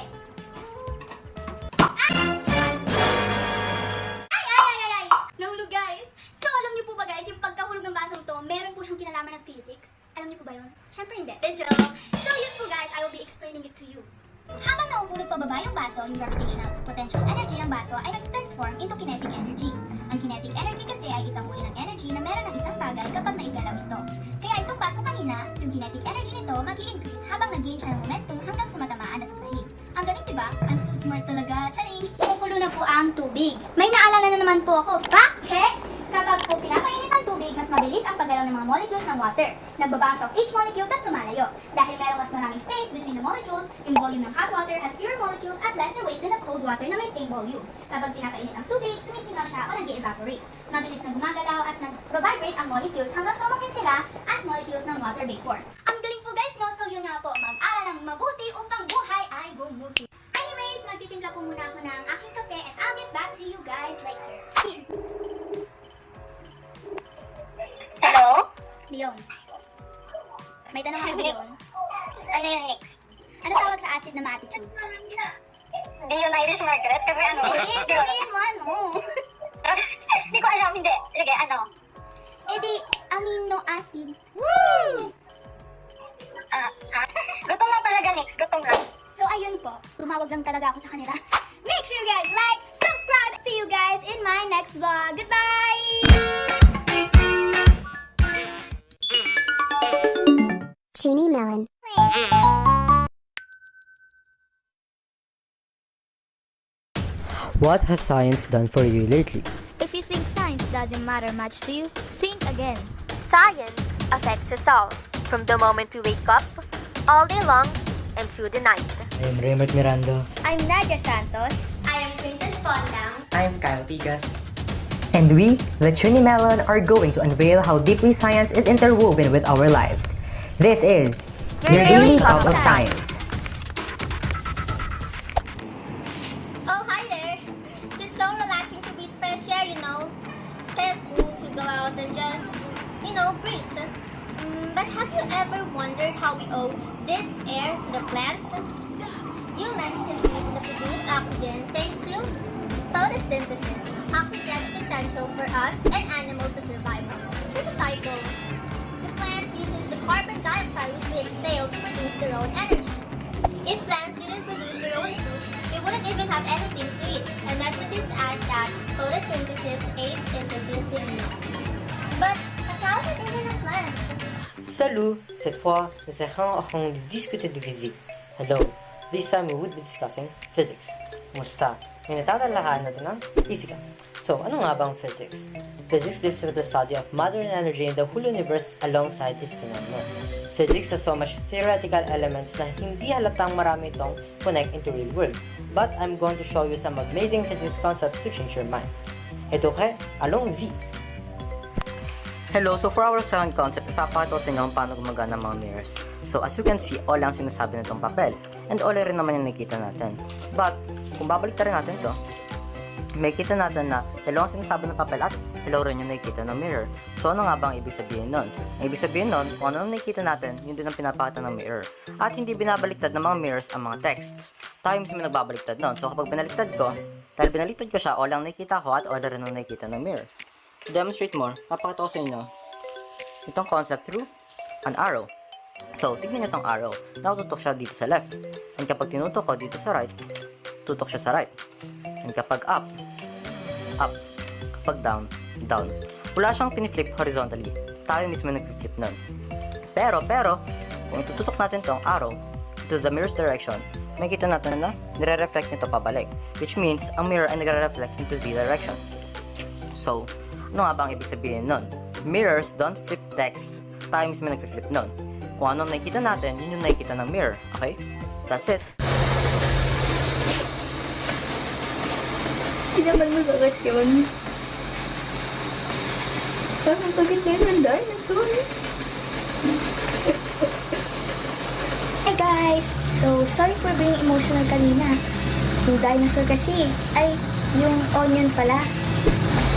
S2: Ay! Nahulog guys! So alam niyo po ba guys, yung pagkahulog ng basong to, meron po siyang kinalaman ng physics. Alam niyo po ba yun? Siyempre hindi. Joke. So yun po guys, I will be explaining it to you. Habang nauhulog pababa yung baso, yung gravitational potential energy ng baso ay nag-transform into kinetic energy. Ang kinetic energy kasi ay isang uri ng energy na meron ng isang bagay kapag naigalaw ito. Kaya itong baso kanina, yung kinetic energy nito mag-i-increase habang nag-gain siya ng momentum hanggang sa matamaan na sa sahig. Ang galing diba? I'm so smart talaga. Charing! Kumukulo na po ang tubig. May naalala na naman po ako. Fact check! Kapag po pinapainit ang tubig, mas mabilis ang paggalaw ng mga molecules ng water. Nagbabounce off each molecule, tas lumalayo. Dahil merong mas maraming space between the molecules, yung volume ng hot water has fewer molecules at lesser weight than the cold water na may same volume. Kapag pinapainit ang tubig, sumisingaw siya o nag-evaporate. Mabilis na gumagalaw at nag-vibrate ang molecules hanggang sumakin sila as molecules ng water vapor. Ang galing po guys, no? So yun nga po, mag-aral ng mabuti upang buhay ay bumuti. Anyways, magtitimpla po muna ako ng aking kape and I'll get back to you guys later.
S18: Hello?
S2: Leon. May tanong ako, Leon.
S18: Ano yung next?
S2: Ano tawag sa acid na ma-attitude?
S18: Leonidas Margaret? Kasi ano?
S2: Sabihin mo ano?
S18: Hindi ko alam, hindi. Sige, ano?
S2: Eh di, amino acid.
S18: Woo! Gutom lang talaga, Nick. Gutom lang.
S2: So ayun po, tumawag lang talaga ako sa kanila. Make sure you guys like, subscribe. See you guys in my next vlog. Goodbye!
S18: Tuny Melon.
S12: What has science done for you lately?
S8: If you think science doesn't matter much to you, think again.
S14: Science affects us all, from the moment we wake up, all day long, and through the night.
S12: I am Raymond Miranda.
S2: I'm Nadia Santos.
S8: I am Princess Pondang.
S12: I am Kyle Tigas.
S19: And we, the Tuny Melon, are going to unveil how deeply science is interwoven with our lives. This is
S14: Your Daily
S19: Cup
S14: Cup
S19: of
S14: of
S19: Science.
S8: Oh, hi there. Just so relaxing to breathe fresh air, you know. It's kind of cool to go out and just, breathe. But have you ever wondered how we owe this air to the plants? Humans can breathe the produced oxygen thanks to photosynthesis. Oxygen is essential for us and animals to survive. Through the cycle, the plant uses the carbon dioxide which we exhale to produce their own energy. If plants didn't produce their own food, they wouldn't even have anything to eat. And let me just add that photosynthesis aids in producing milk. But how is it even a plant?
S19: Salut, cette fois, nous allons discuter de physique. Hello, this time we would be discussing physics. Musta? May natatalahan natin ng fisika. So, ano nga bang physics? Physics deals with the study of matter and energy in the whole universe alongside its phenomena. Physics has so much theoretical elements na hindi halatang marami itong connect into real world. But I'm going to show you some amazing physics concepts to change your mind. Ito kay, allons-y! Hello, so for our second concept, ipapakita ko sa inyo kung paano gumagana ng mga mirrors. So as you can see, all ang sinasabi nitong papel. And all rin naman yung nakikita natin. But, kung babalik rin natin ito, may kita natin na dalawang sinasabi ng papel at dalawa rin yung nakikita ng mirror. So ano nga bang ibig sabihin nun? Ang ibig sabihin nun, kung ano ang nakikita natin, yun din ang pinapakita ng mirror. At hindi binabaliktad ng mga mirrors ang mga texts. Tayo mismo nagbabaliktad nun. So kapag binaliktad ko, dahil binaliktad ko siya, all ang nakikita ko at all rin ang nakikita ng mirror. To demonstrate more, papakita ko sa inyo itong concept through an arrow. So, tignan nyo itong arrow. Nakatutok siya dito sa left. And kapag tinutok ko dito sa right, tutok siya sa right. And kapag up, up. Kapag down, down. Wala siyang piniflip horizontally. Tayo mismo nag-flip nun. Pero, kung itututok natin itong arrow to the mirror's direction, makikita natin na nire-reflect nito pabalik. Which means, ang mirror ay nagre-reflect into Z direction. So, ano nga ba ang ibig sabihin nun? Mirrors don't flip text. Tayo mismo nag-flip nun. Kung anong nakikita natin, yun yung nakikita ng mirror. Okay? That's it.
S3: Hindi naman masagot yun. Parang pagkat na yun ng dinosaur.
S2: Hey guys! So, sorry for being emotional kanina. Yung dinosaur kasi ay yung onion pala.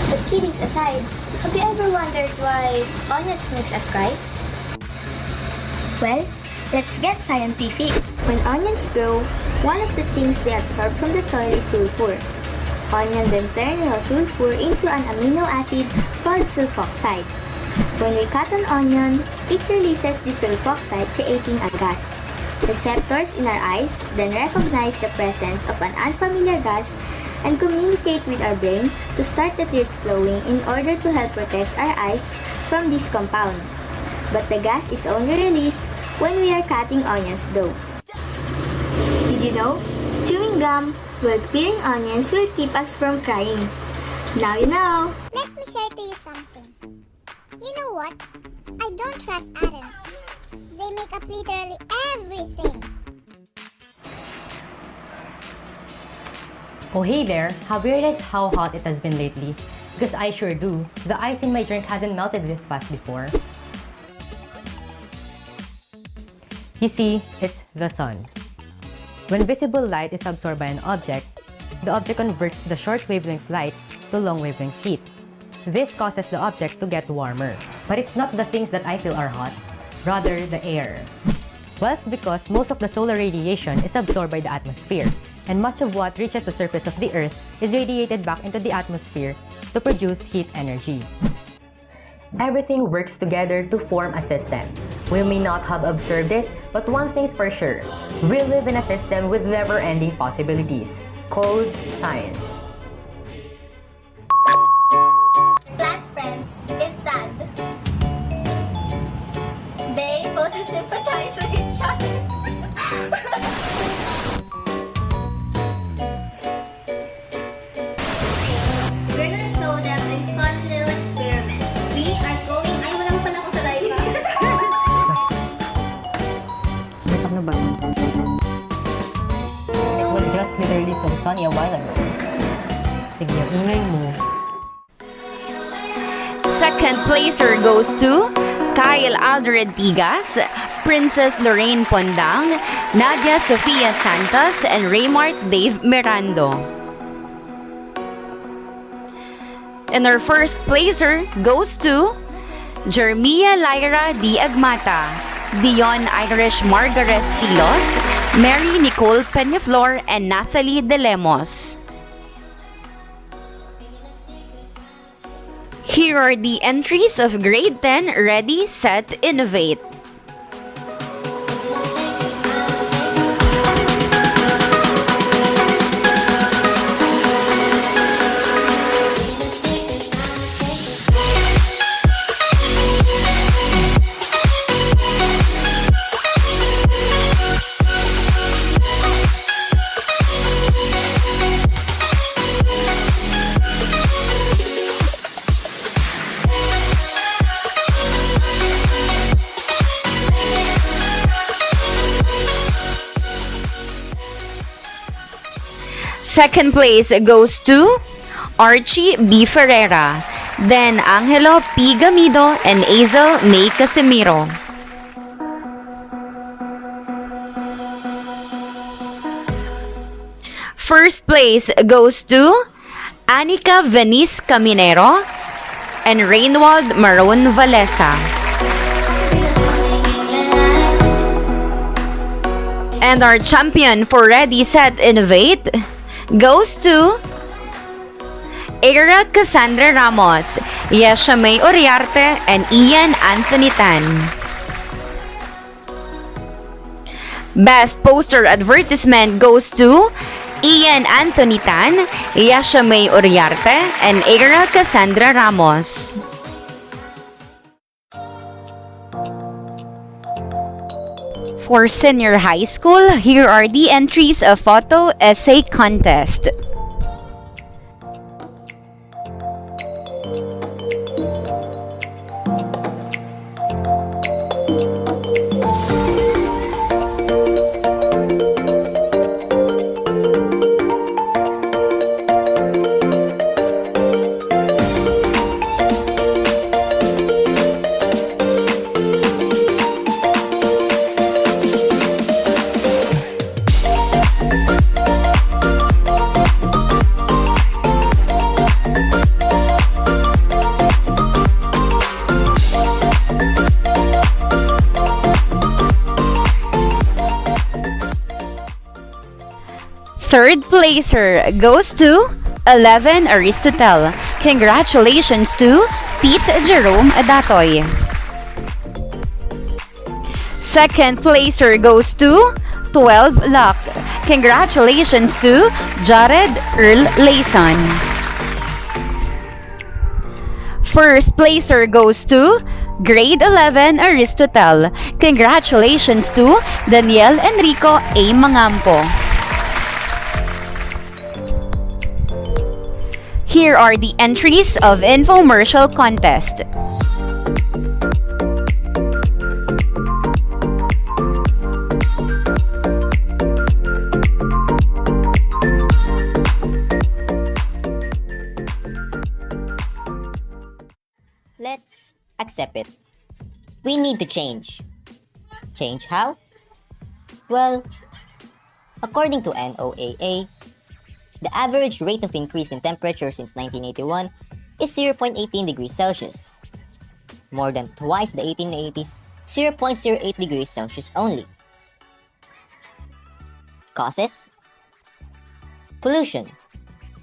S2: But kiddings aside, have you ever wondered why onions makes us cry? Well, let's get scientific. When onions grow, one of the things they absorb from the soil is sulfur. Onion then turn the sulfur into an amino acid called sulfoxide. When we cut an onion, it releases the sulfoxide, creating a gas. Receptors in our eyes then recognize the presence of an unfamiliar gas and communicate with our brain to start the tears flowing in order to help protect our eyes from this compound. But the gas is only released when we are cutting onions though. Did you know? Chewing gum
S20: Well, peeling onions will keep us from crying. Now you know.
S18: Let me share to you something. You know what? I don't trust atoms. They make up literally everything.
S21: Oh hey there, have you realized how hot it has been lately? Because I sure do. The ice in my drink hasn't melted this fast before. You see, it's the sun. When visible light is absorbed by an object, the object converts the short wavelength light to long wavelength heat. This causes the object to get warmer. But it's not the things that I feel are hot, rather the air. Well, it's because most of the solar radiation is absorbed by the atmosphere, and much of what reaches the surface of the Earth is radiated back into the atmosphere to produce heat energy. Everything works together to form a system. We may not have observed it, but one thing's for sure. We live in a system with never-ending possibilities, called science.
S8: Plant friends is sad. They photosynthesize with each other. We're gonna show them a fun little experiment. We are going... Ay, wala mo pala ako sa live.
S21: Ano ba? It was just literally so sunny a while ago. Sige, ingay mo.
S1: Second placer goes to Kyle Aldred Tigas, Princess Lorraine Pondang, Nadia Sofia Santos, and Raymart Dave Mirando. And our first placer goes to Jermia Lyra D. Agmata, Dion Irish Margaret Tilos, Mary Nicole Peñaflor, and Nathalie De Lemos. Here are the entries of Grade 10 Ready, Set, Innovate. Second place goes to Archie B. Ferreira, then Angelo P. Gamido, and Azel May Casimiro. First place goes to Anika Venice Caminero and Rainwald Maron Valesa. And our champion for Ready, Set, Innovate goes to Era Cassandra Ramos, Yesha May Oriarte, and Ian Anthony Tan. Best poster advertisement goes to Ian Anthony Tan, Yesha May Oriarte, and Era Cassandra Ramos. For senior high school, here are the entries of photo essay contest. Third placer goes to 11 Aristotle. Congratulations to Pete Jerome Adatoy. Second placer goes to 12 Luck. Congratulations to Jared Earl Layson. First placer goes to Grade 11 Aristotle. Congratulations to Daniel Enrico A. Mangampo. Here are the entries of infomercial contest.
S12: Let's accept it. We need to change. Change how? Well, according to NOAA, the average rate of increase in temperature since 1981 is 0.18 degrees Celsius, more than twice the 1880s 0.08 degrees Celsius only. Causes? Pollution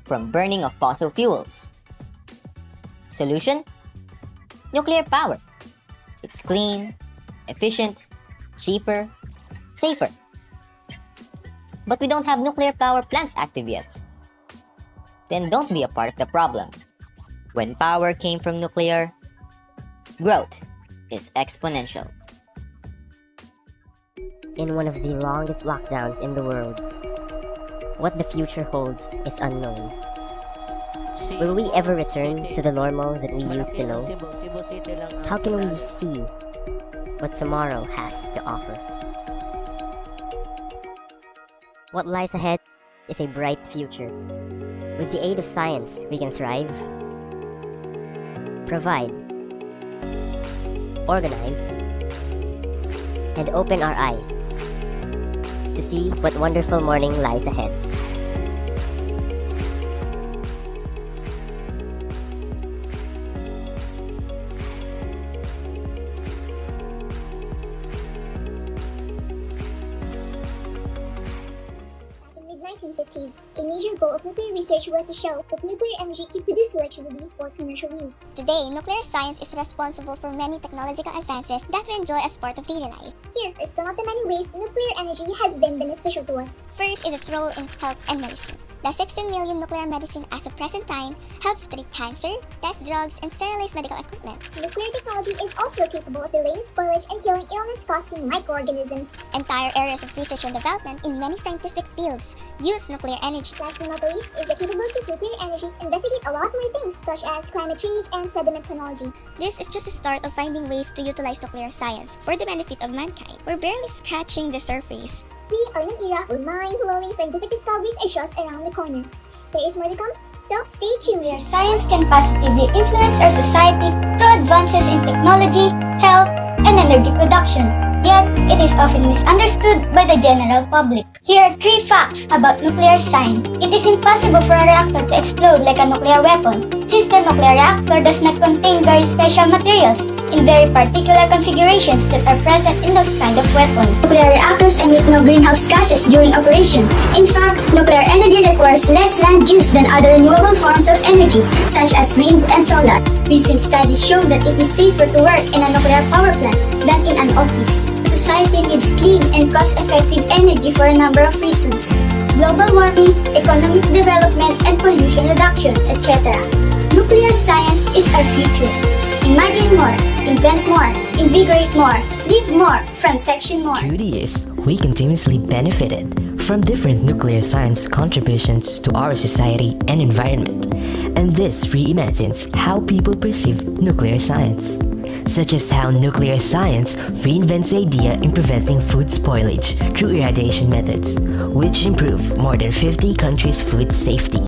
S12: from burning of fossil fuels. Solution? Nuclear power. It's clean, efficient, cheaper, safer. But we don't have nuclear power plants active yet. Then don't be a part of the problem. When power came from nuclear, growth is exponential. In one of the longest lockdowns in the world, what the future holds is unknown. Will we ever return to the normal that we used to know? How can we see what tomorrow has to offer? What lies ahead is a bright future. With the aid of science, we can thrive, provide, organize, and open our eyes to see what wonderful morning lies ahead.
S18: In the mid-1950s, a major goal of nuclear research was to show that nuclear energy can produce electricity for commercial use. Today, nuclear science is responsible for many technological advances that we enjoy as part of daily life. Here are some of the many ways nuclear energy has been beneficial to us. First is its role in health and medicine. The 16 million nuclear medicine as of present time helps treat cancer, test drugs, and sterilize medical equipment. Nuclear technology is also capable of delaying spoilage and killing illness-causing microorganisms. Entire areas of research and development in many scientific fields use nuclear energy. Last but not least is the capability of nuclear energy to investigate a lot more things, such as climate change and sediment chronology. This is just the start of finding ways to utilize nuclear science for the benefit of mankind. We're barely scratching the surface. We are in an era where mind-blowing scientific discoveries are just around the corner. There is more to come, so stay tuned. Nuclear science can positively influence our society through advances in technology, health, and energy production. Yet, it is often misunderstood by the general public. Here are 3 facts about nuclear science. It is impossible for a reactor to explode like a nuclear weapon, since the nuclear reactor does not contain very special materials in very particular configurations that are present in those kind of weapons. Nuclear reactors emit no greenhouse gases during operation. In fact, nuclear energy requires less land use than other renewable forms of energy, such as wind and solar. Recent studies show that it is safer to work in a nuclear power plant than in an office. Society needs clean and cost-effective energy for a number of reasons: global warming, economic development, and pollution reduction, etc. Nuclear science is our future. Imagine more, invent more, invigorate more, live more, from section more.
S12: Through the years, we continuously benefited from different nuclear science contributions to our society and environment, and this reimagines how people perceive nuclear science, such as how nuclear science reinvents the idea in preventing food spoilage through irradiation methods, which improve more than 50 countries' food safety.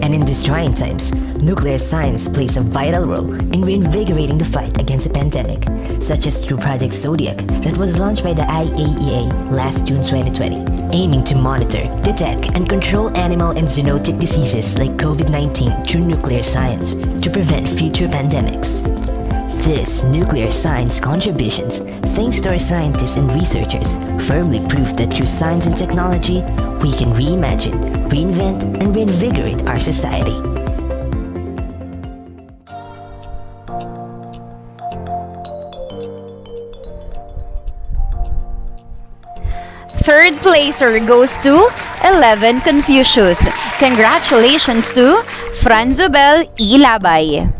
S12: And in these trying times, nuclear science plays a vital role in reinvigorating the fight against a pandemic, such as through Project Zodiac that was launched by the IAEA last June 2020, aiming to monitor, detect, and control animal and zoonotic diseases like COVID-19 through nuclear science to prevent future pandemics. This nuclear science contributions, thanks to our scientists and researchers, firmly prove that through science and technology, we can reimagine, reinvent, and reinvigorate our society.
S1: Third placer goes to 11 Confucius. Congratulations to Franzobel E. Labay.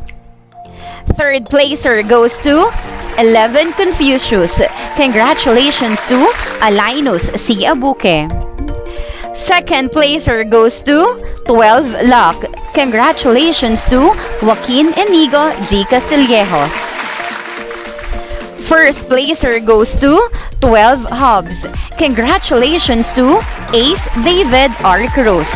S1: Third placer goes to 11 Confucius. Congratulations to Alinus C. Abuque. Second placer goes to 12 Locke. Congratulations to Joaquin Inigo G. Castillejos. First placer goes to 12 Hubs. Congratulations to Ace David R. Cruz.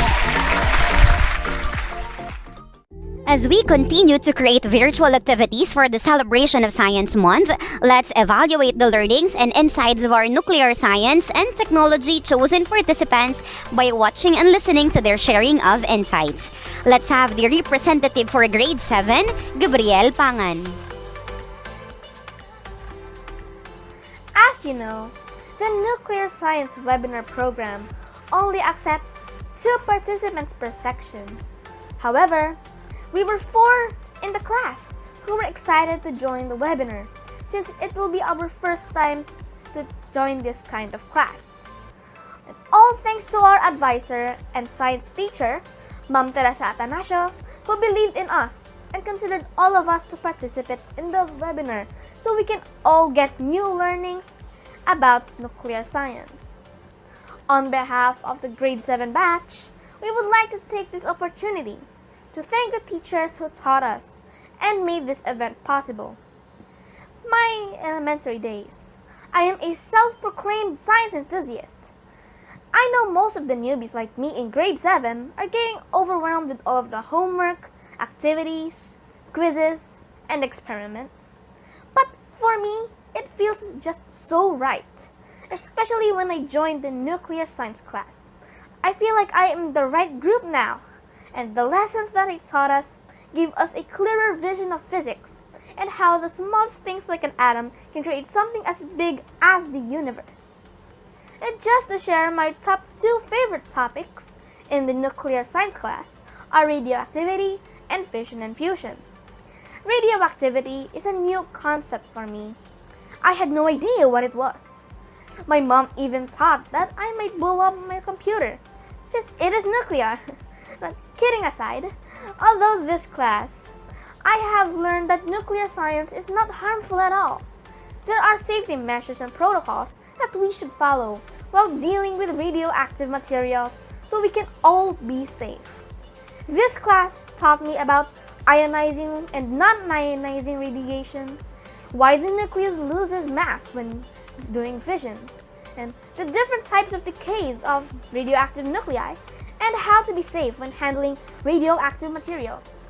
S18: As we continue to create virtual activities for the celebration of Science Month, let's evaluate the learnings and insights of our nuclear science and technology chosen participants by watching and listening to their sharing of insights. Let's have the representative for Grade 7, Gabriel Pangan.
S4: As you know, the Nuclear Science Webinar Program only accepts 2 participants per section. However, we were 4 in the class who were excited to join the webinar since it will be our first time to join this kind of class. And all thanks to our advisor and science teacher, Ma'am Teresa Atanasio, who believed in us and considered all of us to participate in the webinar so we can all get new learnings about nuclear science. On behalf of the Grade 7 batch, we would like to take this opportunity to thank the teachers who taught us and made this event possible. My elementary days. I am a self-proclaimed science enthusiast. I know most of the newbies like me in Grade 7 are getting overwhelmed with all of the homework, activities, quizzes, and experiments. But for me, it feels just so right, especially when I joined the nuclear science class. I feel like I am in the right group now, and the lessons that it taught us give us a clearer vision of physics and how the smallest things like an atom can create something as big as the universe. And just to share my top 2 favorite topics in the nuclear science class are radioactivity and fission and fusion. Radioactivity is a new concept for me. I had no idea what it was. My mom even thought that I might blow up my computer since it is nuclear. But kidding aside, although this class, I have learned that nuclear science is not harmful at all. There are safety measures and protocols that we should follow while dealing with radioactive materials so we can all be safe. This class taught me about ionizing and non-ionizing radiation, why the nucleus loses mass when doing fission, and the different types of decays of radioactive nuclei, and how to be safe when handling radioactive materials.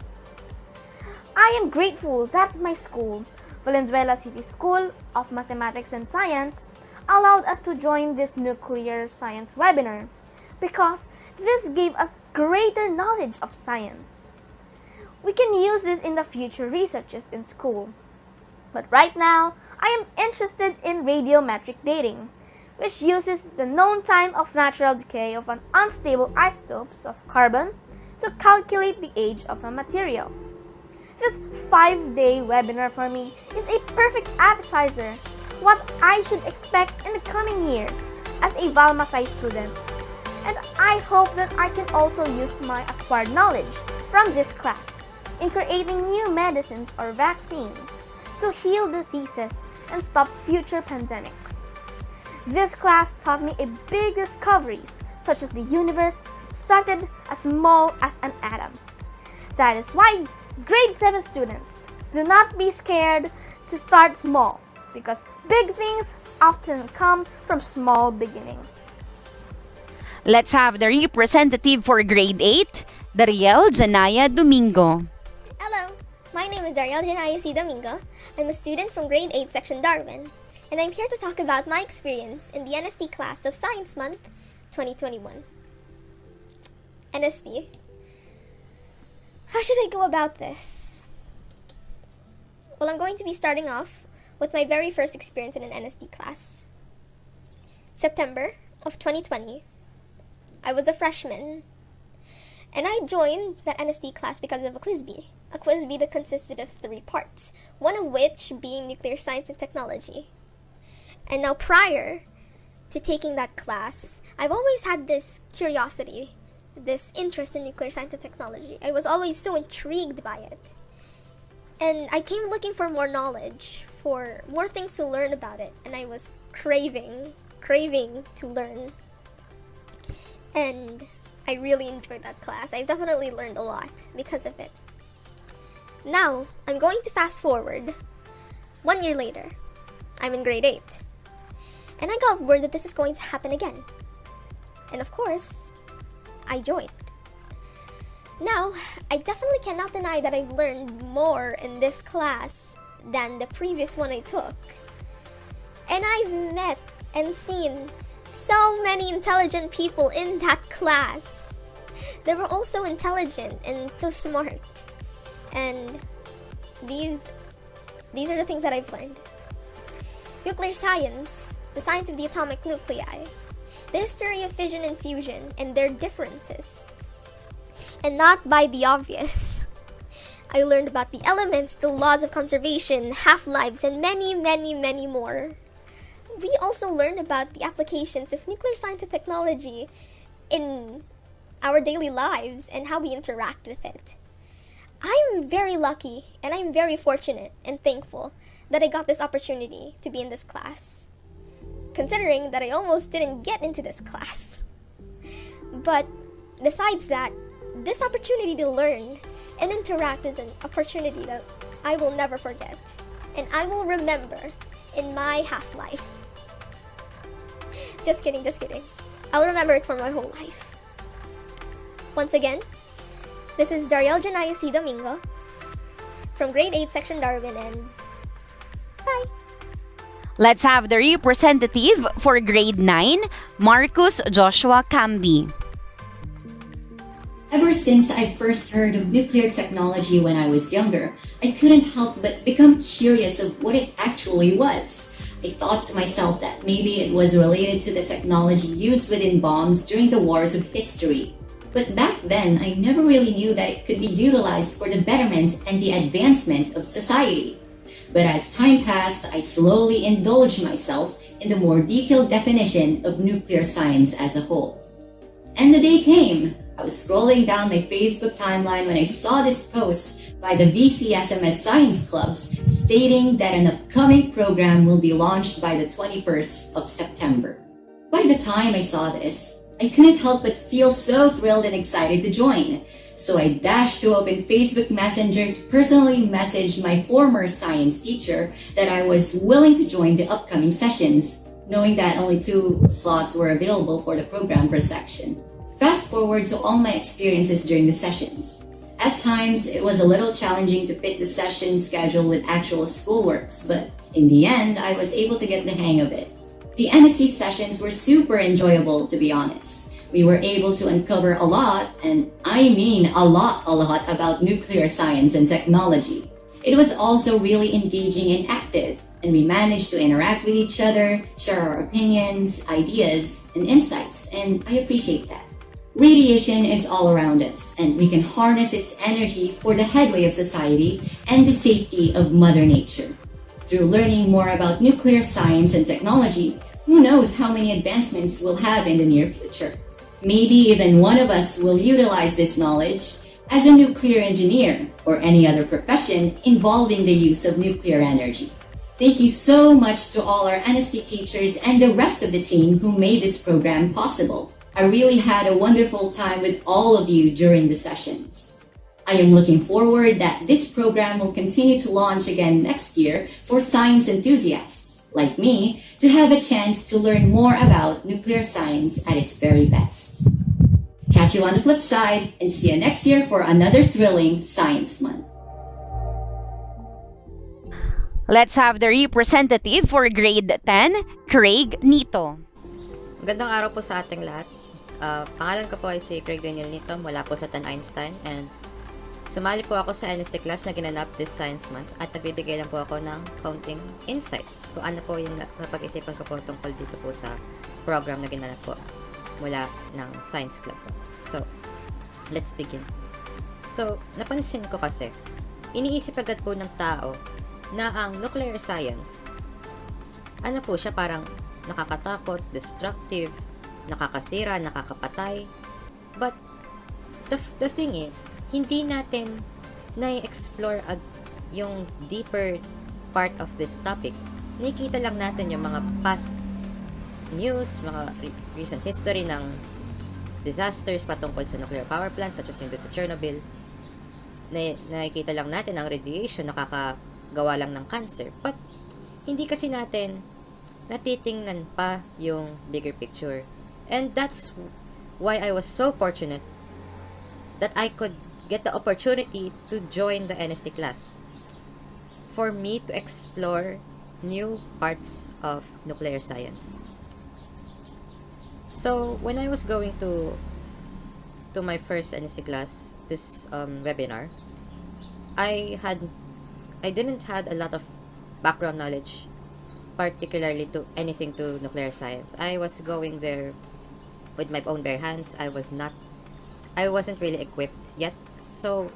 S4: I am grateful that my school, Valenzuela City School of Mathematics and Science, allowed us to join this nuclear science webinar because this gave us greater knowledge of science. We can use this in the future researches in school. But right now, I am interested in radiometric dating, which uses the known time of natural decay of an unstable isotopes of carbon to calculate the age of a material. This 5-day webinar for me is a perfect appetizer what I should expect in the coming years as a Valma Sci student. And I hope that I can also use my acquired knowledge from this class in creating new medicines or vaccines to heal diseases and stop future pandemics. This class taught me big discoveries such as the universe started as small as an atom. That is why Grade 7 students, do not be scared to start small because big things often come from small beginnings.
S1: Let's have the representative for Grade 8, Dariel Janaya Domingo.
S22: Hello, my name is Dariel Janaya C. Domingo. I'm a student from Grade 8 Section Darwin, and I'm here to talk about my experience in the NST class of Science Month 2021. NST. How should I go about this? Well, I'm going to be starting off with my very first experience in an NST class. September of 2020, I was a freshman, and I joined that NST class because of a quiz bee that consisted of 3 parts, one of which being nuclear science and technology. And now prior to taking that class, I've always had this curiosity, this interest in nuclear science and technology. I was always so intrigued by it. And I came looking for more knowledge, for more things to learn about it, and I was craving to learn. And I really enjoyed that class. I definitely learned a lot because of it. Now, I'm going to fast forward. 1 year later, I'm in grade 8. And I got word that this is going to happen again. And of course, I joined. Now, I definitely cannot deny that I've learned more in this class than the previous one I took. And I've met and seen so many intelligent people in that class. They were all so intelligent and so smart. And these are the things that I've learned. Nuclear science, the science of the atomic nuclei, the history of fission and fusion and their differences. And not by the obvious. I learned about the elements, the laws of conservation, half-lives, and many, many, many more. We also learned about the applications of nuclear science and technology in our daily lives and how we interact with it. I'm very lucky and I'm very fortunate and thankful that I got this opportunity to be in this class, considering that I almost didn't get into this class. But besides that, this opportunity to learn and interact is an opportunity that I will never forget and I will remember in my half-life. Just kidding. I'll remember it for my whole life. Once again, this is Dariel Janaya C. Domingo from grade 8 section Darwin, and bye!
S1: Let's have the representative for grade 9, Marcus Joshua Camby.
S5: Ever since I first heard of nuclear technology when I was younger, I couldn't help but become curious of what it actually was. I thought to myself that maybe it was related to the technology used within bombs during the wars of history. But back then, I never really knew that it could be utilized for the betterment and the advancement of society. But as time passed, I slowly indulged myself in the more detailed definition of nuclear science as a whole. And the day came. I was scrolling down my Facebook timeline when I saw this post by the VCSMS Science Clubs stating that an upcoming program will be launched by the 21st of September. By the time I saw this, I couldn't help but feel so thrilled and excited to join. So I dashed to open Facebook Messenger to personally message my former science teacher that I was willing to join the upcoming sessions, knowing that only 2 slots were available for the program per section. Fast forward to all my experiences during the sessions. At times, it was a little challenging to fit the session schedule with actual schoolworks, but in the end, I was able to get the hang of it. The NSC sessions were super enjoyable, to be honest. We were able to uncover a lot, and I mean a lot about nuclear science and technology. It was also really engaging and active, and we managed to interact with each other, share our opinions, ideas, and insights, and I appreciate that. Radiation is all around us, and we can harness its energy for the headway of society and the safety of Mother Nature. Through learning more about nuclear science and technology, who knows how many advancements we'll have in the near future. Maybe even one of us will utilize this knowledge as a nuclear engineer or any other profession involving the use of nuclear energy. Thank you so much to all our NST teachers and the rest of the team who made this program possible. I really had a wonderful time with all of you during the sessions. I am looking forward that this program will continue to launch again next year for science enthusiasts, like me, to have a chance to learn more about nuclear science at its very best. Catch you on the flip side, and see you next year for another thrilling Science Month.
S1: Let's have the representative for grade 10, Craig Nito.
S6: Magandang araw po sa ating lahat. Pangalan ko po ay si Craig Daniel Nito mula po sa Tan Einstein, and sumali po ako sa NST class na ginanap this Science Month at nagbibigay lang po ako ng counting insight kung ano po yung napag-isipan ko po tungkol dito po sa program na ginanap po mula ng Science Club po. So, let's begin. So, napansin ko kasi, iniisip agad po ng tao na ang nuclear science, ano po siya, parang nakakatakot, destructive, nakakasira, nakakapatay. But the thing is, hindi natin na-explore yung deeper part of this topic. Nakikita lang natin yung mga past news, mga recent history ng disasters patungkol sa nuclear power plant such as yung dun sa Chernobyl. Nakikita lang natin ang radiation nakakagawa lang ng cancer. But hindi kasi natin natitingnan pa yung bigger picture. And that's why I was so fortunate that I could get the opportunity to join the NST class for me to explore new parts of nuclear science. So when I was going to my first NST class, this webinar, I didn't had a lot of background knowledge, particularly to anything to nuclear science. I was going there with my own bare hands. I wasn't really equipped yet. So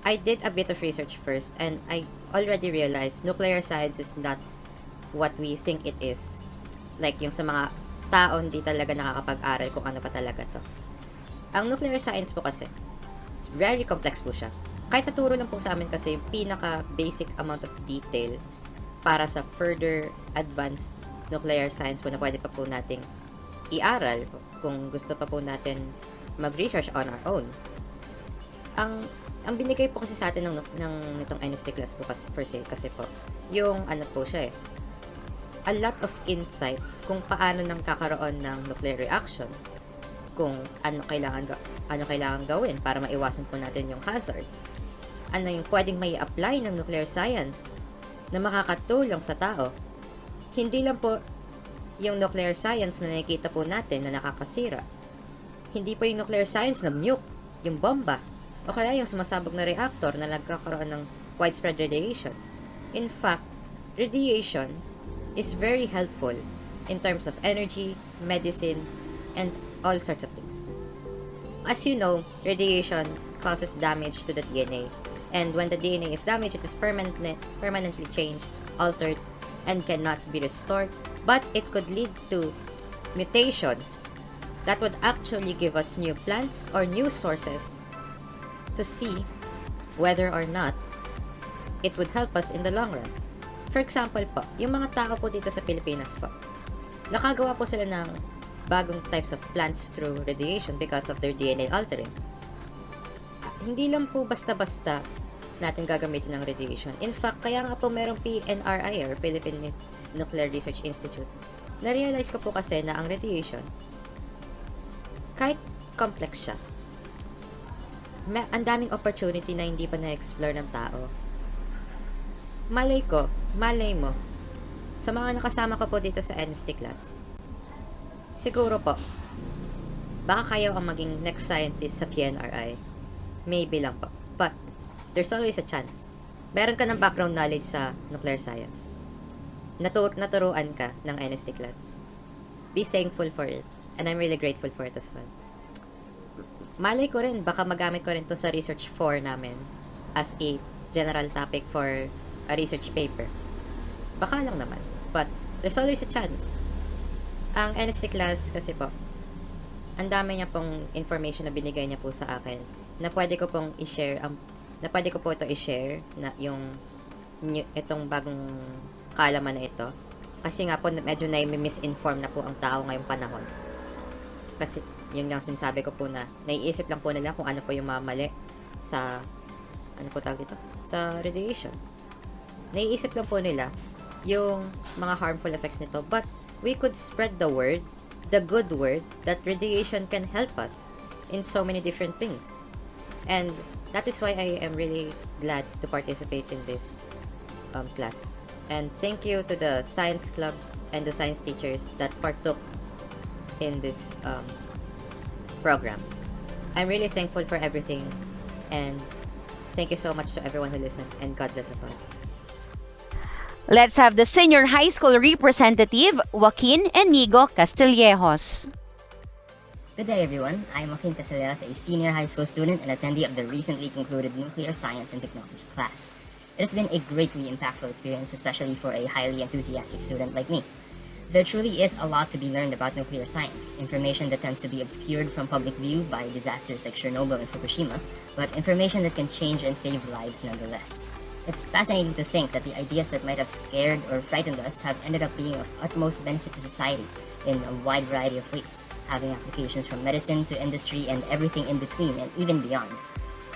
S6: I did a bit of research first, and I already realized nuclear science is not what we think it is. Like yung sa mga tao hindi talaga nakakapag-aral kung ano pa talaga to. Ang nuclear science po kasi, very complex po siya. Kahit naturo lang po sa amin kasi yung pinaka-basic amount of detail para sa further advanced nuclear science po na pwede pa po nating i-aral kung gusto pa po natin mag-research on our own. Ang binigay po kasi sa atin nitong NST class po kasi, per se, kasi po, yung ano po siya a lot of insight kung paano nang kakaroon ng nuclear reactions, kung ano kailangan gawin para maiwasan po natin yung hazards, ano yung pwedeng may apply ng nuclear science na makakatulong sa tao. Hindi lang po yung nuclear science na nakikita po natin na nakakasira. Hindi po yung nuclear science na nuke, yung bomba, o kaya yung sumasabog na reactor na nagkakaroon ng widespread radiation. In fact, radiation is very helpful in terms of energy, medicine, and all sorts of things. As you know, radiation causes damage to the DNA, and when the DNA is damaged, it is permanently changed, altered, and cannot be restored, but it could lead to mutations that would actually give us new plants or new sources to see whether or not it would help us in the long run. For example po, yung mga tao po dito sa Pilipinas po, nakagawa po sila ng bagong types of plants through radiation because of their DNA altering. Hindi lang po basta-basta natin gagamitin ng radiation. In fact, kaya nga po merong PNRI or Philippine Nuclear Research Institute. Na-realize ko po kasi na ang radiation, kahit complex siya, ang daming opportunity na hindi pa na-explore ng tao. Malay mo, sa mga nakasama ko po dito sa NST class, siguro po, baka kayo ang maging next scientist sa PNRI. Maybe lang po. But, there's always a chance. Meron ka ng background knowledge sa nuclear science. Naturuan ka ng NST class. Be thankful for it. And I'm really grateful for it as well. Malay ko rin, baka magamit ko rin to sa research 4 namin as a general topic for a research paper. Baka lang naman. But, there's always a chance. Ang NST class kasi po, ang dami niya pong information na binigay niya po sa akin na pwede ko pong i-share, na pwede ko po ito i-share na itong bagong kaalaman na ito. Kasi nga po, medyo na-misinform na po ang tao ngayong panahon. Kasi, yun lang sinasabi ko po na naiisip lang po nila kung ano po yung mamali sa sa radiation. Naiisip lang po nila yung mga harmful effects nito, but we could spread the word, the good word, that radiation can help us in so many different things. And that is why I am really glad to participate in this class. And thank you to the science clubs and the science teachers that partook in this program. I'm really thankful for everything, and thank you so much to everyone who listened, and God bless us all.
S1: Let's have the senior high school representative, Joaquin Enigo Castillejos.
S9: Good day, everyone. I'm Joaquin Castillejos, a senior high school student and attendee of the recently concluded Nuclear Science and Technology class. It has been a greatly impactful experience, especially for a highly enthusiastic student like me. There truly is a lot to be learned about nuclear science, information that tends to be obscured from public view by disasters like Chernobyl and Fukushima, but information that can change and save lives nonetheless. It's fascinating to think that the ideas that might have scared or frightened us have ended up being of utmost benefit to society in a wide variety of ways, having applications from medicine to industry and everything in between and even beyond.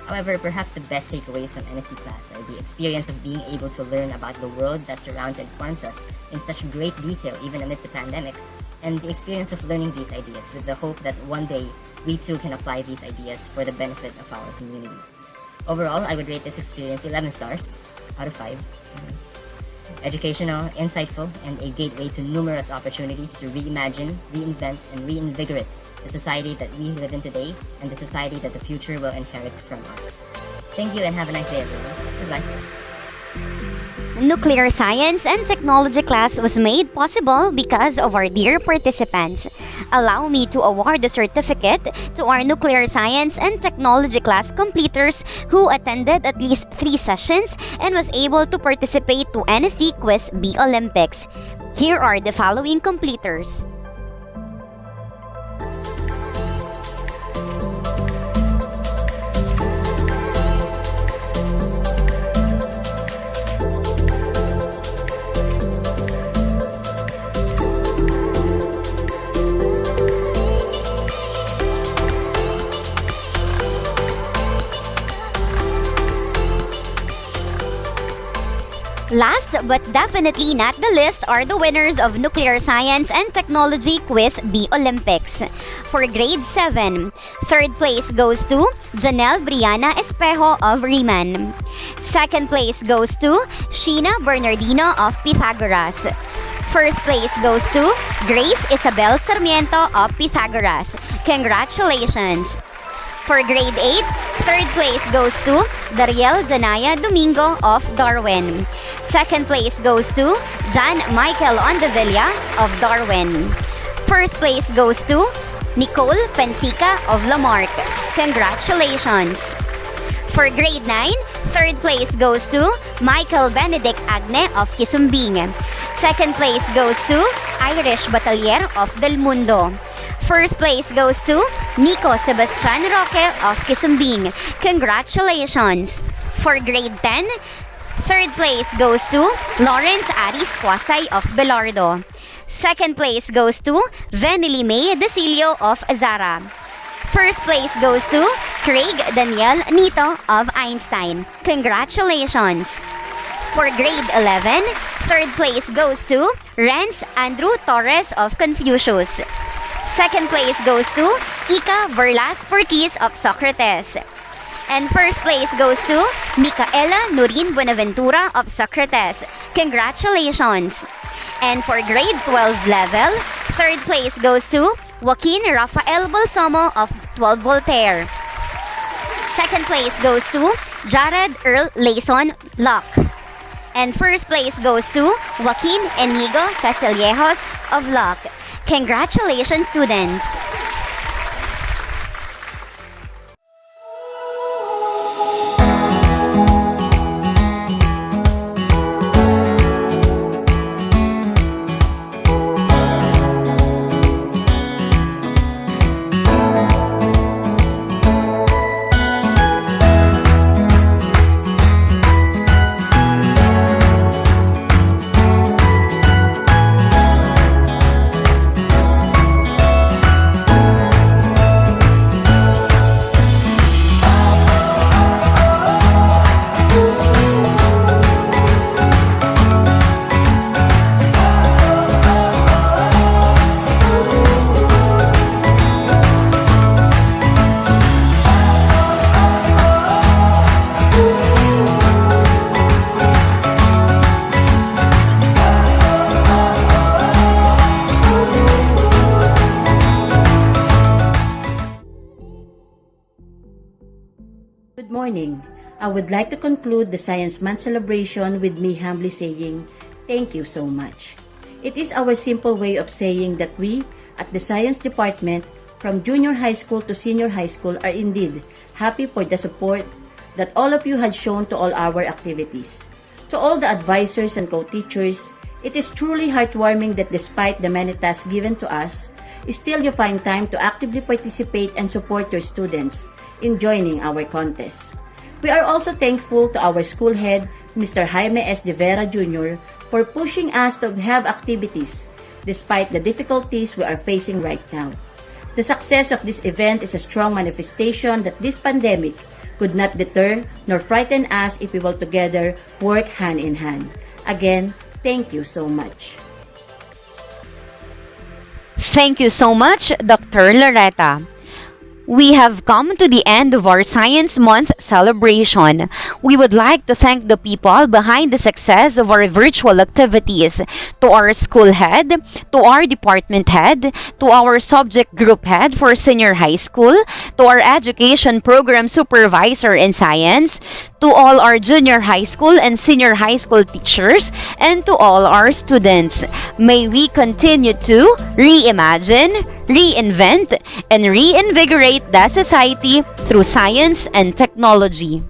S9: However, perhaps the best takeaways from NST class are the experience of being able to learn about the world that surrounds and forms us in such great detail even amidst the pandemic, and the experience of learning these ideas with the hope that one day we too can apply these ideas for the benefit of our community. Overall, I would rate this experience 11 stars out of 5. Educational, insightful, and a gateway to numerous opportunities to reimagine, reinvent, and reinvigorate the society that we live in today and the society that the future will inherit from us. Thank you and have a nice day, everyone. Goodbye.
S14: Nuclear Science and Technology class was made possible because of our dear participants. Allow me to award the certificate to our Nuclear Science and Technology class completers who attended at least 3 sessions and was able to participate to NST Quiz B Olympics. Here are the following completers. Last but definitely not the least are the winners of Nuclear Science and Technology Quiz B Olympics. For grade 7, third place goes to Janelle Briana Espejo of Riman. Second place goes to Sheena Bernardino of Pythagoras. First place goes to Grace Isabel Sarmiento of Pythagoras. Congratulations! For grade 8, third place goes to Dariel Janaya Domingo of Darwin. Second place goes to John Michael Ondevilla of Darwin. First place goes to Nicole Pensica of Lamarck. Congratulations! For grade 9, third place goes to Michael Benedict Agne of Kisumbing. Second place goes to Irish Batalier of Del Mundo. First place goes to Nico Sebastian Roque of Kisumbing. Congratulations! For grade 10, third place goes to Lawrence Aris Quasay of Belardo. Second place goes to Venily May Desilio of Azara. First place goes to Craig Daniel Nito of Einstein. Congratulations! For grade 11, third place goes to Renz Andrew Torres of Confucius. Second place goes to Ika Verlas Porquis of Socrates. And first place goes to Micaela Nurin Buenaventura of Socrates. Congratulations! And for grade 12 level, third place goes to Joaquin Rafael Balsomo of 12 Voltaire. Second place goes to Jared Earl Layson Locke. And first place goes to Joaquin Enigo Castillejos of Locke. Congratulations, students!
S10: Good morning. I would like to conclude the Science Month celebration with me humbly saying, thank you so much. It is our simple way of saying that we, at the Science Department, from junior high school to senior high school, are indeed happy for the support that all of you had shown to all our activities. To all the advisors and co-teachers, it is truly heartwarming that despite the many tasks given to us, still you find time to actively participate and support your students in joining our contest. We are also thankful to our school head, Mr. Jaime S. De Vera Jr., for pushing us to have activities despite the difficulties we are facing right now. The success of this event is a strong manifestation that this pandemic could not deter nor frighten us if we will together work hand in hand. Again, thank you so much.
S1: Thank you so much, Dr. Loretta. We have come to the end of our Science Month celebration. We would like to thank the people behind the success of our virtual activities, to our school head, to our department head, to our subject group head for senior high school, to our education program supervisor in science, to all our junior high school and senior high school teachers, and to all our students. May we continue to reimagine, reinvent, and reinvigorate the society through science and technology.